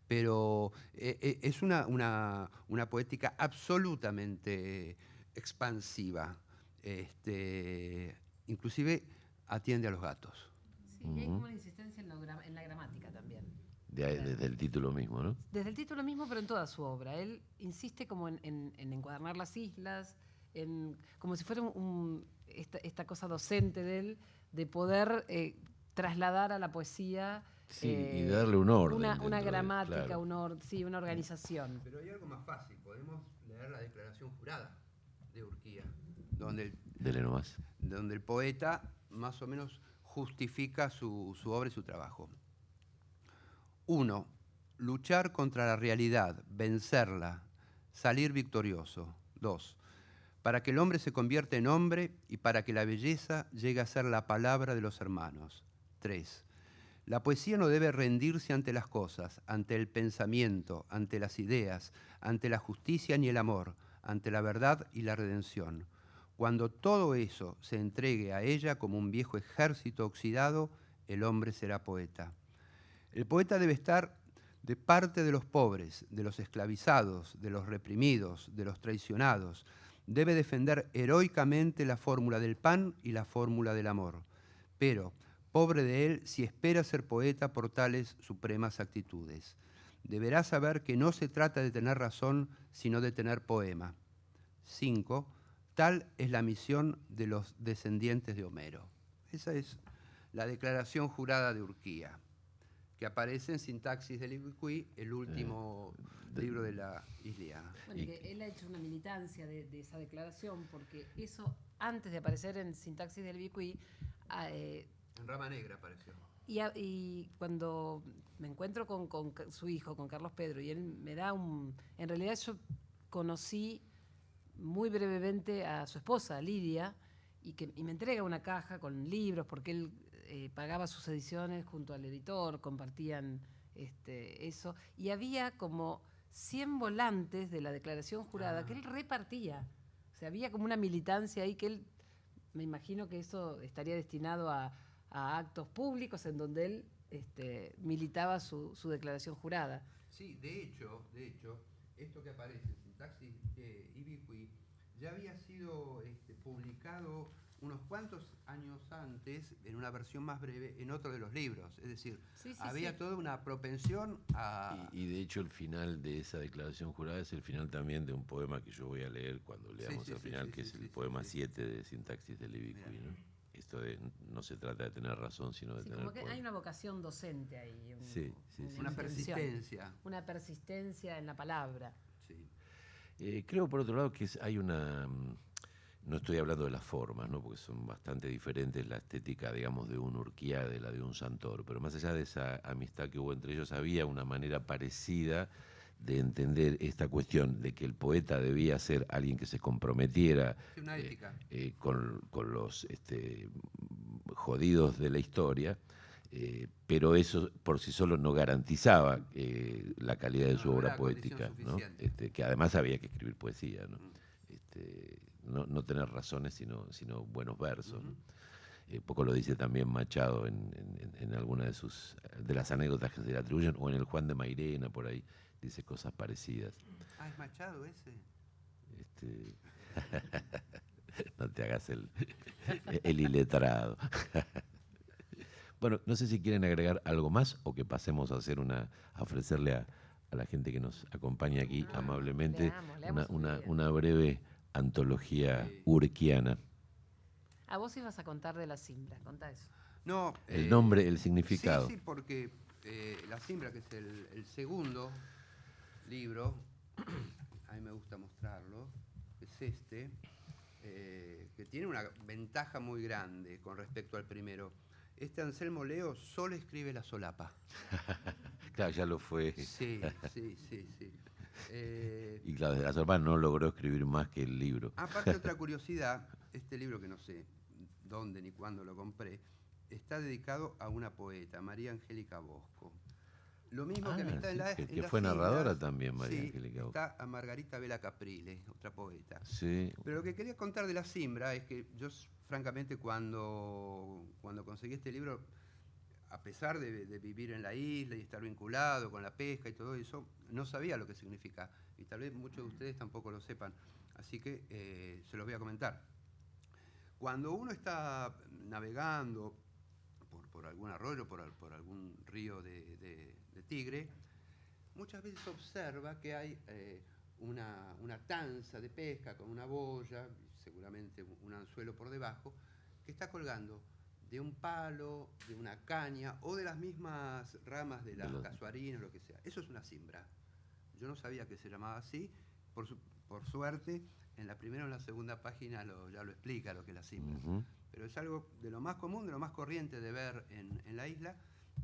Pero es una poética absolutamente expansiva. Inclusive atiende a los gatos. Sí, y hay como una insistencia en la gramática también. Desde el título mismo, ¿no? Desde el título mismo, pero en toda su obra. Él insiste como en encuadernar las islas, como si fuera esta cosa docente de él, de poder trasladar a la poesía. Sí, y darle un orden. Una gramática, claro. una organización. Pero hay algo más fácil. Podemos leer la declaración jurada de Urquía, donde Dele nomás. el poeta más o menos justifica su obra y su trabajo. 1. Luchar contra la realidad, vencerla, salir victorioso. 2. Para que el hombre se convierta en hombre y para que la belleza llegue a ser la palabra de los hermanos. 3. La poesía no debe rendirse ante las cosas, ante el pensamiento, ante las ideas, ante la justicia ni el amor, ante la verdad y la redención. Cuando todo eso se entregue a ella como un viejo ejército oxidado, el hombre será poeta. El poeta debe estar de parte de los pobres, de los esclavizados, de los reprimidos, de los traicionados. Debe defender heroicamente la fórmula del pan y la fórmula del amor. Pero, pobre de él si espera ser poeta por tales supremas actitudes. Deberá saber que no se trata de tener razón, sino de tener poema. 5. Tal es la misión de los descendientes de Homero. Esa es la declaración jurada de Urquía, que aparece en Sintaxis del Ibicuí, el último libro de la Ilíada. Bueno, que él ha hecho una militancia de esa declaración, porque eso, antes de aparecer en Sintaxis del Ibicuí, En Rama Negra apareció. y cuando me encuentro con su hijo, con Carlos Pedro, y él me da En realidad yo conocí muy brevemente a su esposa, Lidia, y me entrega una caja con libros, porque él pagaba sus ediciones junto al editor, compartían eso, y había como 100 volantes de la declaración jurada que él repartía. O sea, había como una militancia ahí que él, me imagino que eso estaría destinado a actos públicos en donde él militaba su declaración jurada. Sí, de hecho, esto que aparece en Sintaxis Ibicuí ya había sido publicado unos cuantos años antes, en una versión más breve, en otro de los libros. Es decir, había toda una propensión a... Y de hecho el final de esa declaración jurada es el final también de un poema que yo voy a leer cuando leamos el final, que es el poema 7 de Sintaxis del Ibicuí, ¿no? Esto de no se trata de tener razón, sino de tener como que poder. hay una vocación docente ahí. Una persistencia. Una persistencia en la palabra. Sí. Creo, por otro lado, que hay una... No estoy hablando de las formas, ¿no? Porque son bastante diferentes la estética, digamos, de un Urquía de la de un Santoro. Pero más allá de esa amistad que hubo entre ellos, había una manera parecida de entender esta cuestión de que el poeta debía ser alguien que se comprometiera Una ética. Con los jodidos de la historia, pero eso por sí solo no garantizaba la calidad de su obra poética, ¿no? Que además había que escribir poesía, ¿no? No tener razones, sino buenos versos, ¿no? Poco lo dice también Machado en alguna de las anécdotas que se le atribuyen, o en el Juan de Mairena, por ahí, dice cosas parecidas. Ah, ¿es Machado ese? No te hagas el iletrado. Bueno, no sé si quieren agregar algo más o que pasemos a ofrecerle a la gente que nos acompaña aquí amablemente leamos una breve antología urquiana. A vos ibas a contar de la Simbra, contá eso. No, El nombre, el significado. Sí, porque La Simbra, que es el segundo libro, a mí me gusta mostrarlo, es que tiene una ventaja muy grande con respecto al primero. Anselmo Leo solo escribe la solapa. Claro, ya lo fue. Sí. Y claro, desde la sorpresa no logró escribir más que el libro. Aparte, otra curiosidad, este libro que no sé dónde ni cuándo lo compré, está dedicado a una poeta, María Angélica Bosco. Lo mismo que Ah, está sí, en la que fue narradora también, María Angélica Bosco. está a Margarita Vela Caprile, otra poeta. Sí. Pero lo que quería contar de la simbra es que yo, francamente, cuando conseguí este libro, a pesar de vivir en la isla y estar vinculado con la pesca y todo eso, no sabía lo que significa. Y tal vez muchos de ustedes tampoco lo sepan. Así que se los voy a comentar. Cuando uno está navegando por algún arroyo, por algún río de Tigre, muchas veces observa que hay una tanza de pesca con una boya, seguramente un anzuelo por debajo, que está colgando de un palo, de una caña o de las mismas ramas de las casuarinas, lo que sea. Eso es una simbra. Yo no sabía que se llamaba así. Por suerte, en la primera o en la segunda página ya lo explica lo que es la simbra. Pero es algo de lo más común, de lo más corriente de ver en la isla,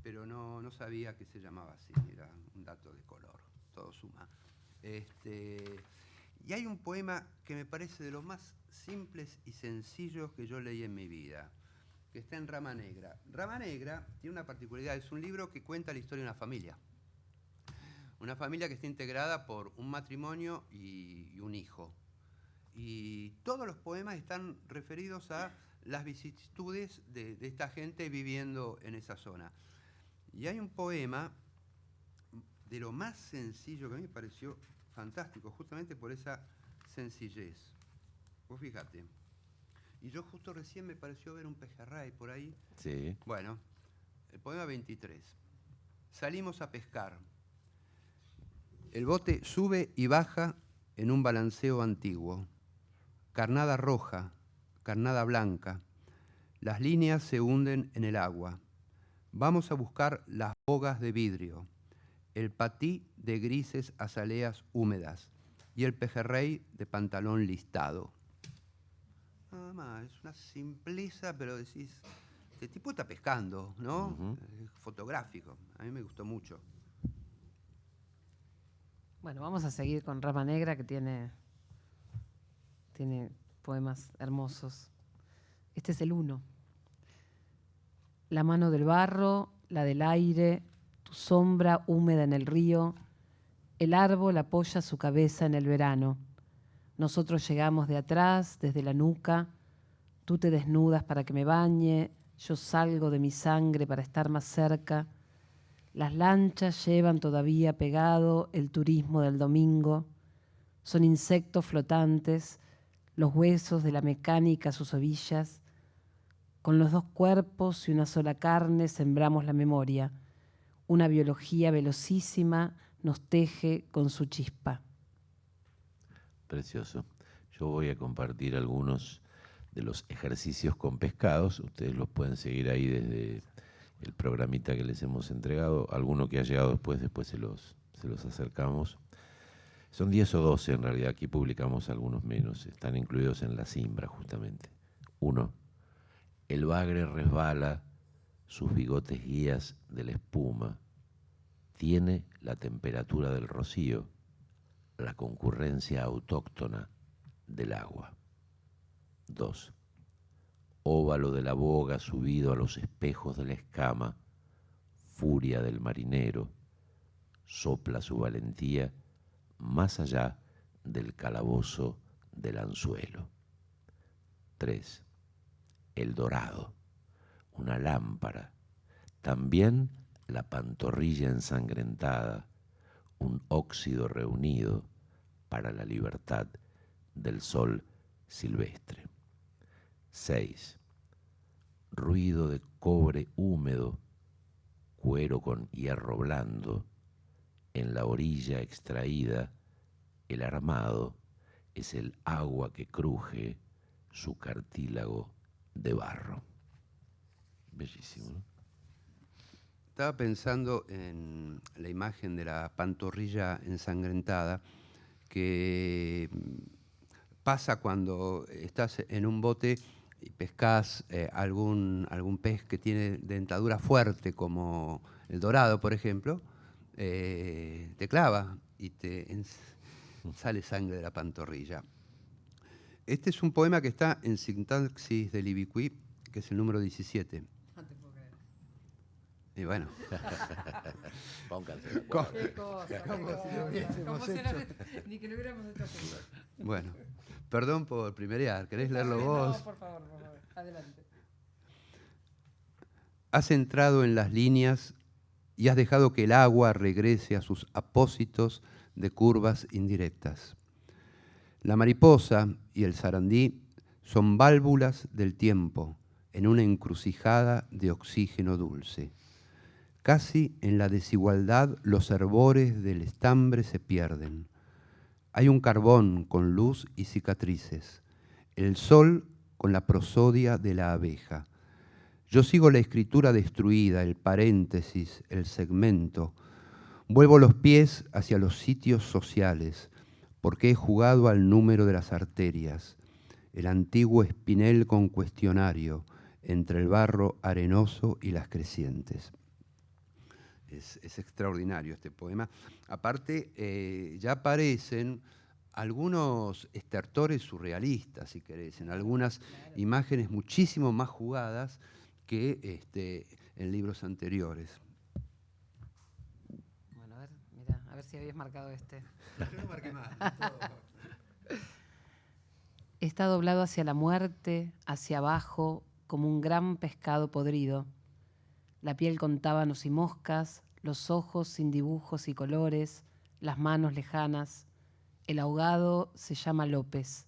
pero no sabía que se llamaba así. Era un dato de color, todo suma. Y hay un poema que me parece de los más simples y sencillos que yo leí en mi vida, que está en Rama Negra. Rama Negra tiene una particularidad, es un libro que cuenta la historia de una familia. Una familia que está integrada por un matrimonio y un hijo. Y todos los poemas están referidos a las vicisitudes de esta gente viviendo en esa zona. Y hay un poema de lo más sencillo que a mí me pareció fantástico, justamente por esa sencillez. Vos fíjate. Y yo justo recién me pareció ver un pejerrey por ahí. Sí. Bueno, el poema 23. Salimos a pescar. El bote sube y baja en un balanceo antiguo. Carnada roja, carnada blanca. Las líneas se hunden en el agua. Vamos a buscar las bogas de vidrio, el patí de grises azaleas húmedas y el pejerrey de pantalón listado. Nada más, es una simpleza, pero decís, este tipo está pescando, ¿no? Fotográfico, a mí me gustó mucho. Bueno, vamos a seguir con Rama Negra, que tiene poemas hermosos. Este es el 1. La mano del barro, la del aire, tu sombra húmeda en el río, el árbol apoya su cabeza en el verano. Nosotros llegamos de atrás, desde la nuca, tú te desnudas para que me bañe, yo salgo de mi sangre para estar más cerca. Las lanchas llevan todavía pegado el turismo del domingo. Son insectos flotantes, los huesos de la mecánica, sus ovillas. Con los 2 cuerpos y una sola carne sembramos la memoria. Una biología velocísima nos teje con su chispa. Precioso. Yo voy a compartir algunos de los ejercicios con pescados. Ustedes los pueden seguir ahí desde el programita que les hemos entregado. Alguno que ha llegado después se los acercamos. Son 10 o 12 en realidad, aquí publicamos algunos menos. Están incluidos en la simbra justamente. 1. El bagre resbala, sus bigotes guías de la espuma. Tiene la temperatura del rocío, la concurrencia autóctona del agua. 2. Óvalo de la boga subido a los espejos de la escama, furia del marinero, sopla su valentía más allá del calabozo del anzuelo. 3. El dorado, una lámpara, también la pantorrilla ensangrentada, un óxido reunido para la libertad del sol silvestre. 6. Ruido de cobre húmedo, cuero con hierro blando, en la orilla extraída, el armado es el agua que cruje su cartílago de barro. Bellísimo, ¿no? Estaba pensando en la imagen de la pantorrilla ensangrentada que pasa cuando estás en un bote y pescás algún pez que tiene dentadura fuerte, como el dorado, por ejemplo, te clava y sale sangre de la pantorrilla. Este es un poema que está en Sintaxis de Libicuí, que es el número 17. No te puedo creer. Y bueno. Pónganse. Qué cosa, qué cosa. Como si ni que lo hubiéramos hecho juntos. Bueno, perdón por primerear, ¿querés leerlo vos? No, por favor, adelante. Has entrado en las líneas y has dejado que el agua regrese a sus apósitos de curvas indirectas. La mariposa y el sarandí son válvulas del tiempo en una encrucijada de oxígeno dulce. Casi en la desigualdad los hervores del estambre se pierden. Hay un carbón con luz y cicatrices, el sol con la prosodia de la abeja. Yo sigo la escritura destruida, el paréntesis, el segmento. Vuelvo los pies hacia los sitios sociales, porque he jugado al número de las arterias, el antiguo espinel con cuestionario, entre el barro arenoso y las crecientes. Es extraordinario este poema. Aparte, ya aparecen algunos estertores surrealistas, si querés, en algunas imágenes muchísimo más jugadas que en libros anteriores. Bueno, a ver, mira, a ver si habías marcado este. Yo no marqué más. Está doblado hacia la muerte, hacia abajo, como un gran pescado podrido. La piel con tábanos y moscas, los ojos sin dibujos y colores, las manos lejanas. El ahogado se llama López.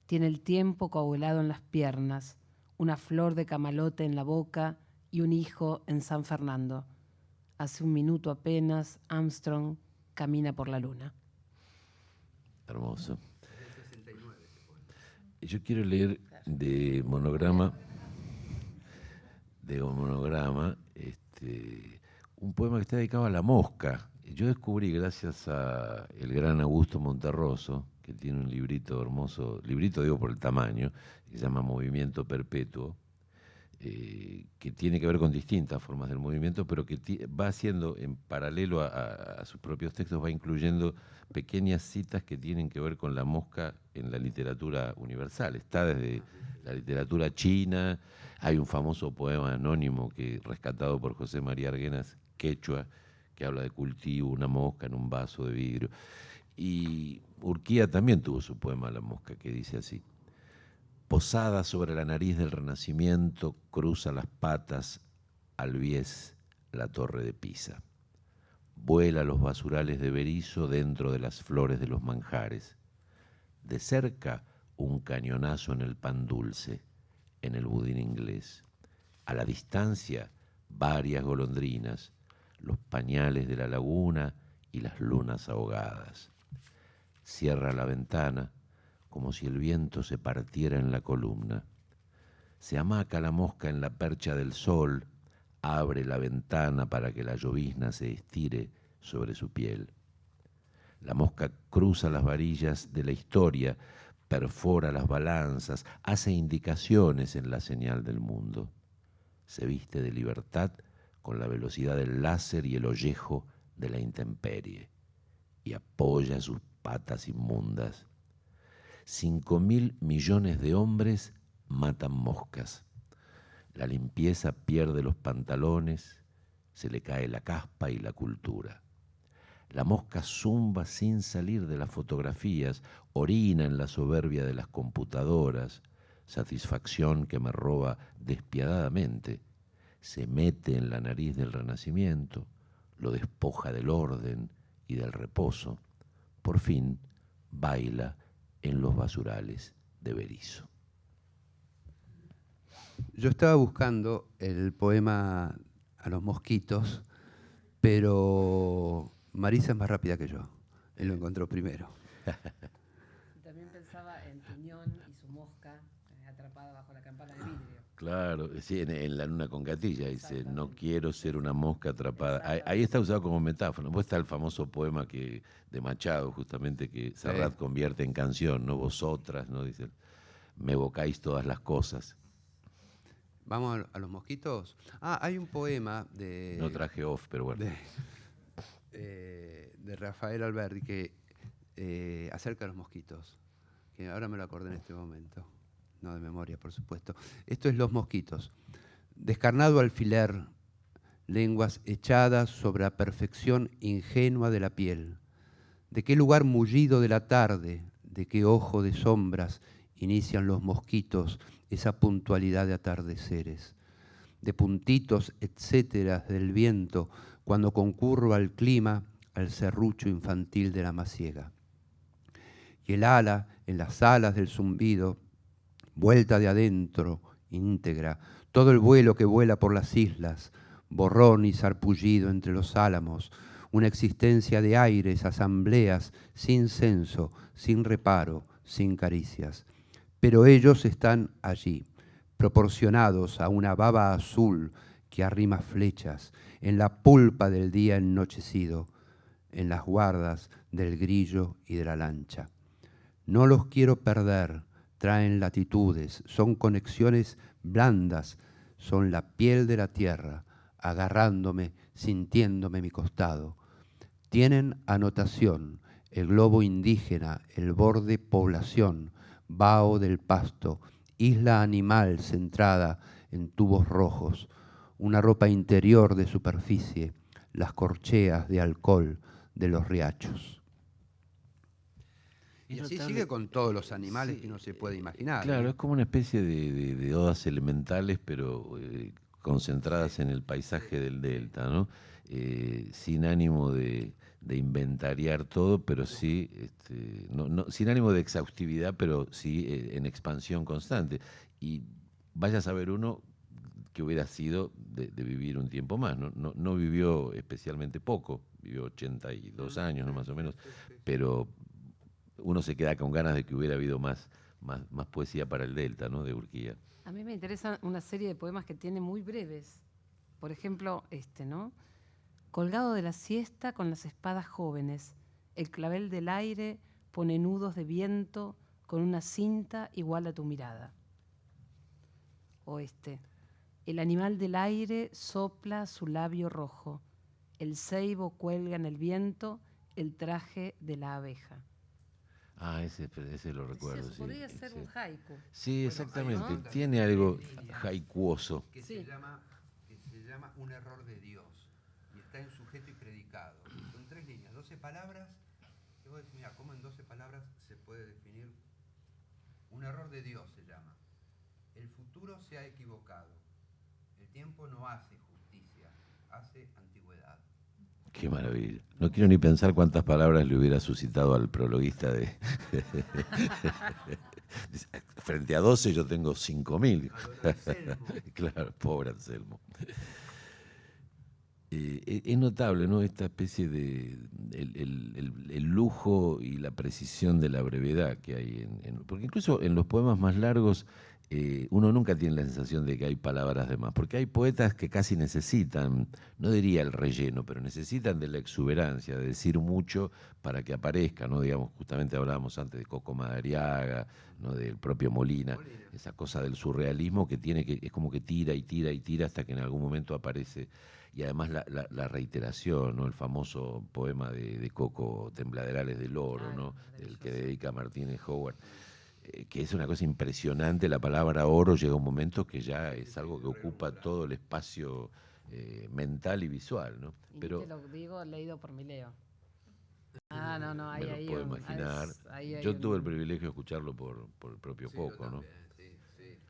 Tiene el tiempo coagulado en las piernas, una flor de camalote en la boca y un hijo en San Fernando. Hace un minuto apenas, Armstrong camina por la luna. Hermoso. Yo quiero leer de monograma, un poema que está dedicado a la mosca. Yo descubrí, gracias a el gran Augusto Monterroso, que tiene un librito hermoso, librito digo por el tamaño, que se llama Movimiento Perpetuo, que tiene que ver con distintas formas del movimiento, pero que va haciendo, en paralelo a sus propios textos, va incluyendo pequeñas citas que tienen que ver con la mosca en la literatura universal. Está desde la literatura china, hay un famoso poema anónimo rescatado por José María Arguenas, quechua, que habla de cultivo, una mosca en un vaso de vidrio. Y Urquía también tuvo su poema La mosca, que dice así: posada sobre la nariz del Renacimiento, cruza las patas al bies la torre de Pisa. Vuela los basurales de Berisso dentro de las flores de los manjares. De cerca, un cañonazo en el pan dulce, en el budín inglés. A la distancia, varias golondrinas, los pañales de la laguna y las lunas ahogadas. Cierra la ventana, como si el viento se partiera en la columna. Se hamaca la mosca en la percha del sol, abre la ventana para que la llovizna se estire sobre su piel. La mosca cruza las varillas de la historia, perfora las balanzas, hace indicaciones en la señal del mundo. Se viste de libertad con la velocidad del láser y el ollejo de la intemperie, y apoya sus patas inmundas. 5.000 millones de hombres matan moscas. La limpieza pierde los pantalones, se le cae la caspa y la cultura. La mosca zumba sin salir de las fotografías, orina en la soberbia de las computadoras, satisfacción que me roba despiadadamente. Se mete en la nariz del Renacimiento, lo despoja del orden y del reposo. Por fin, baila en los basurales de Berisso. Yo estaba buscando el poema A los mosquitos, pero Marisa es más rápida que yo. Él lo encontró primero. También pensaba en Piñón y su mosca atrapada bajo la campana de vidrio. Claro, sí, en La luna con gatilla dice: no quiero ser una mosca atrapada. Ahí está usado como metáfora. Después está el famoso poema de Machado, justamente, que Serrat convierte en canción, ¿no? Vosotras, ¿no? Dice: me evocáis todas las cosas. ¿Vamos a los mosquitos? Hay un poema de... No traje off, pero bueno. de Rafael Alberti, que acerca de los mosquitos, que ahora me lo acordé en este momento, no de memoria, por supuesto. Esto es Los mosquitos. Descarnado alfiler, lenguas echadas sobre la perfección ingenua de la piel. ¿De qué lugar mullido de la tarde, de qué ojo de sombras inician los mosquitos esa puntualidad de atardeceres? De puntitos, etcétera, del viento, cuando concurro al clima, al serrucho infantil de la masiega. Y el ala, en las alas del zumbido, vuelta de adentro, íntegra, todo el vuelo que vuela por las islas, borrón y sarpullido entre los álamos, una existencia de aires, asambleas, sin censo, sin reparo, sin caricias. Pero ellos están allí, proporcionados a una baba azul que arrima flechas, en la pulpa del día ennochecido, en las guardas del grillo y de la lancha. No los quiero perder, traen latitudes, son conexiones blandas, son la piel de la tierra, agarrándome, sintiéndome mi costado. Tienen anotación, el globo indígena, el borde población, vaho del pasto, isla animal centrada en tubos rojos, una ropa interior de superficie, las corcheas de alcohol de los riachos. Y así sigue con todos los animales que uno se puede imaginar. Claro, es como una especie de odas elementales, pero concentradas en el paisaje del delta, ¿no? Sin ánimo de inventariar todo, pero sí, sin ánimo de exhaustividad, pero sí en expansión constante. Y vaya a saber uno que hubiera sido de vivir un tiempo más, ¿no? No vivió especialmente poco, vivió 82 años, ¿no? Más o menos, pero uno se queda con ganas de que hubiera habido más poesía para el delta, ¿no? De Urquía. A mí me interesa una serie de poemas que tiene muy breves. Por ejemplo, ¿no? Colgado de la siesta con las espadas jóvenes, el clavel del aire pone nudos de viento con una cinta igual a tu mirada. O el animal del aire sopla su labio rojo, el ceibo cuelga en el viento el traje de la abeja. Ah, ese lo recuerdo, sí. Podría ser un haiku. Sí, exactamente. ¿No? Tiene algo haikuoso. Que se llama Un error de Dios. Y está en sujeto y predicado. Son 3 líneas, 12 palabras. Y vos decís, mira, ¿cómo en 12 palabras se puede definir? Un error de Dios se llama. El futuro se ha equivocado. El tiempo no hace justicia, hace antigüedad. Qué maravilla. No quiero ni pensar cuántas palabras le hubiera suscitado al prologuista de... Frente a 12 yo tengo 5.000. Claro, pobre Anselmo. Es notable, ¿no? Esta especie de... el lujo y la precisión de la brevedad que hay porque incluso en los poemas más largos uno nunca tiene la sensación de que hay palabras de más, porque hay poetas que casi necesitan, no diría el relleno, pero necesitan de la exuberancia, de decir mucho para que aparezca, ¿no? Digamos, justamente hablábamos antes de Coco Madariaga, ¿no? Del propio Molina, esa cosa del surrealismo que es como que tira y tira y tira hasta que en algún momento aparece. Y además la reiteración, ¿no? El famoso poema de Coco, Tembladerales del Oro, ¿no? El que dedica a Martínez Howard. Que es una cosa impresionante, la palabra oro llega a un momento que ya es algo que ocupa todo el espacio mental y visual, ¿no? Y pero te lo digo leído por Mileo. Ah, no, me lo puedo imaginar. Yo tuve el privilegio de escucharlo por el propio Coco, ¿no?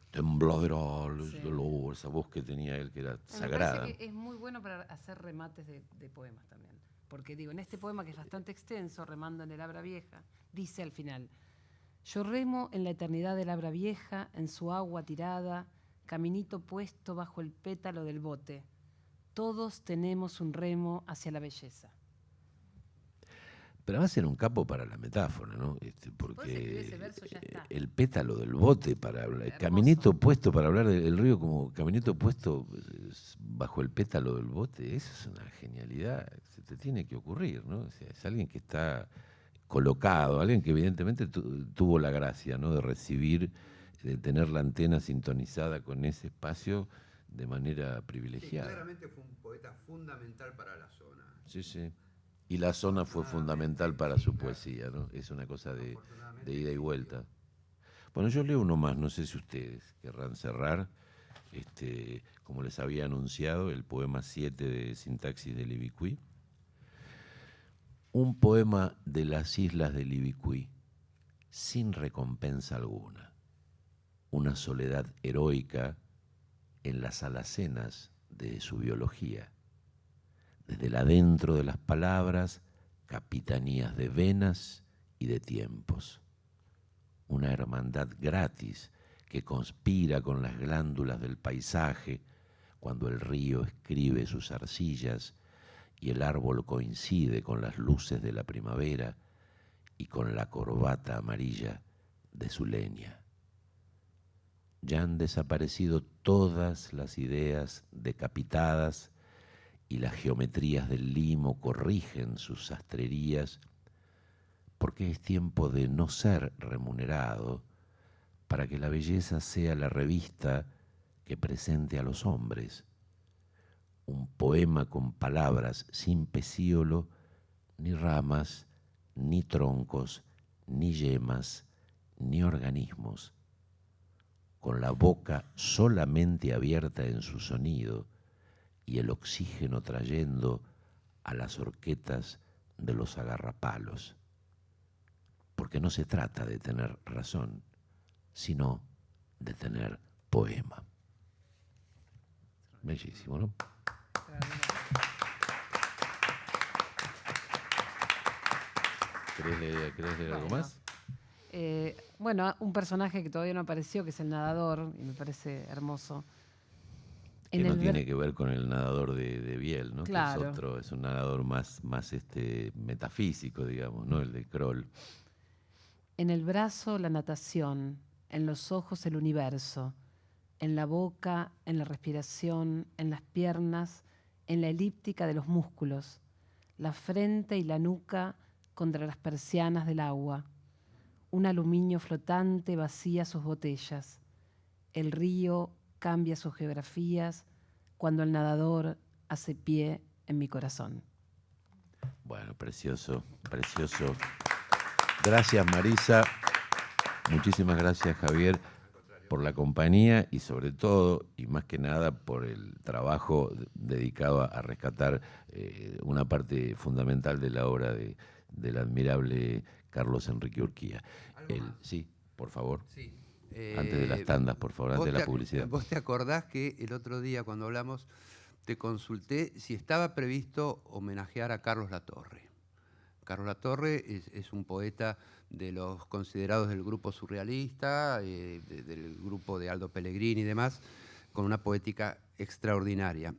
Tembladerales del oro, esa voz que tenía él que era sagrada. Me parece que es muy bueno para hacer remates de poemas también. Porque digo, en este poema que es bastante extenso, Remando en el Abra Vieja, dice al final: yo remo en la eternidad del Abra Vieja, en su agua tirada, caminito puesto bajo el pétalo del bote. Todos tenemos un remo hacia la belleza. Pero va a ser un capo para la metáfora, ¿no? Porque el pétalo del bote para hablar, el caminito puesto para hablar del río como caminito puesto bajo el pétalo del bote, eso es una genialidad, se te tiene que ocurrir, ¿no? O sea, es alguien que está colocado, alguien que evidentemente tuvo la gracia, ¿no? De recibir, de tener la antena sintonizada con ese espacio de manera privilegiada. Sí, claramente fue un poeta fundamental para la zona. Sí, sí. Y la zona fue fundamental para su poesía, ¿no? Es una cosa de ida y vuelta. Bueno, yo leo uno más, no sé si ustedes querrán cerrar. Como les había anunciado, el poema 7 de Sintaxis de Libicuí. Un poema de las islas de Libicuí, sin recompensa alguna. Una soledad heroica en las alacenas de su biología. Desde el adentro de las palabras, capitanías de venas y de tiempos. Una hermandad gratis que conspira con las glándulas del paisaje cuando el río escribe sus arcillas y el árbol coincide con las luces de la primavera y con la corbata amarilla de su leña. Ya han desaparecido todas las ideas decapitadas y las geometrías del limo corrigen sus sastrerías, porque es tiempo de no ser remunerado para que la belleza sea la revista que presente a los hombres. Un poema con palabras sin pecíolo, ni ramas, ni troncos, ni yemas, ni organismos, con la boca solamente abierta en su sonido y el oxígeno trayendo a las horquetas de los agarrapalos. Porque no se trata de tener razón, sino de tener poema. Bellísimo, ¿no? ¿Querés leer algo más? Bueno, un personaje que todavía no apareció, que es el nadador, y me parece hermoso. Que no tiene que ver con el nadador de Biel, ¿no? Claro. Que es otro, es un nadador más metafísico, digamos, ¿no? El de Kroll. En el brazo la natación, en los ojos el universo, en la boca, en la respiración, en las piernas, en la elíptica de los músculos, la frente y la nuca contra las persianas del agua. Un aluminio flotante vacía sus botellas. El río cambia sus geografías cuando el nadador hace pie en mi corazón. Bueno, precioso, precioso. Gracias, Marisa. Muchísimas gracias, Javier, por la compañía y sobre todo, y más que nada, por el trabajo dedicado a rescatar una parte fundamental de la obra del admirable Carlos Enrique Urquía. Sí, por favor. Sí. Antes de las tandas, por favor, antes de la publicidad. ¿Vos te acordás que el otro día cuando hablamos te consulté si estaba previsto homenajear a Carlos Latorre? Carlos Latorre es un poeta de los considerados del grupo surrealista, del grupo de Aldo Pellegrini y demás, con una poética extraordinaria.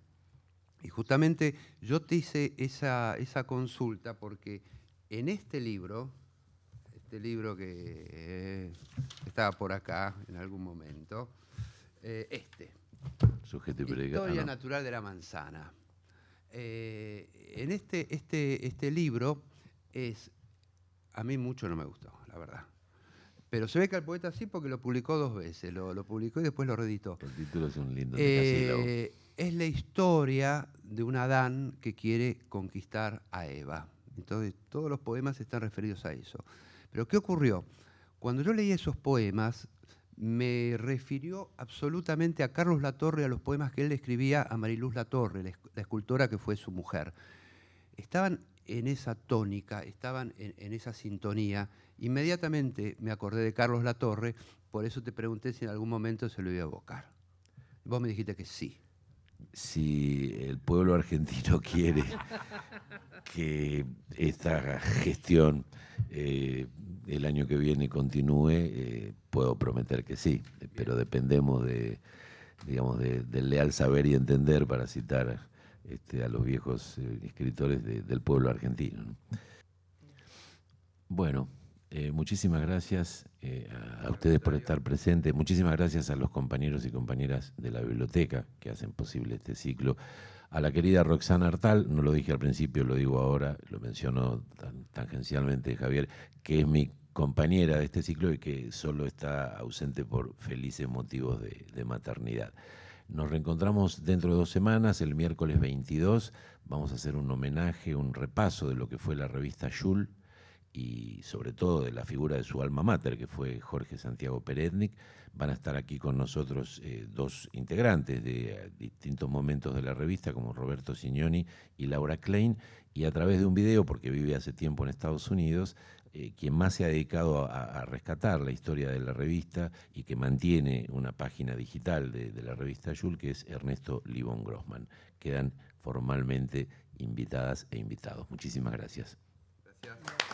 Y justamente yo te hice esa consulta porque en este libro que estaba por acá en algún momento, Sujeto y predicado. Historia natural de la manzana. En este libro a mí mucho no me gustó, la verdad. Pero se ve que al poeta sí, porque lo publicó 2 veces. Lo publicó y después lo reeditó. El título es un lindo decasílabo. Es la historia de un Adán que quiere conquistar a Eva. Entonces, todos los poemas están referidos a eso. Pero, ¿qué ocurrió? Cuando yo leí esos poemas, me refirió absolutamente a Carlos Latorre, a los poemas que él le escribía a Mariluz Latorre, la escultora que fue su mujer. Estaban en esa tónica, estaban en esa sintonía. Inmediatamente me acordé de Carlos Latorre, por eso te pregunté si en algún momento se lo iba a evocar. Vos me dijiste que sí. Si el pueblo argentino quiere que esta gestión el año que viene continúe, puedo prometer que sí, pero dependemos del leal saber y entender, para citar a los viejos escritores del pueblo argentino, ¿no? Bueno, muchísimas gracias a ustedes por estar presentes. Muchísimas gracias a los compañeros y compañeras de la biblioteca que hacen posible este ciclo. A la querida Roxana Artal, no lo dije al principio, lo digo ahora, lo mencionó tangencialmente Javier, que es mi compañera de este ciclo y que solo está ausente por felices motivos de maternidad. Nos reencontramos dentro de 2 semanas, el miércoles 22. Vamos a hacer un homenaje, un repaso de lo que fue la revista Yul y sobre todo de la figura de su alma mater, que fue Jorge Santiago Peretnik. Van a estar aquí con nosotros 2 integrantes de distintos momentos de la revista, como Roberto Signoni y Laura Klein, y a través de un video, porque vive hace tiempo en Estados Unidos, quien más se ha dedicado a rescatar la historia de la revista y que mantiene una página digital de la revista Yul, que es Ernesto Libón Grossman. Quedan formalmente invitadas e invitados. Muchísimas gracias. Gracias.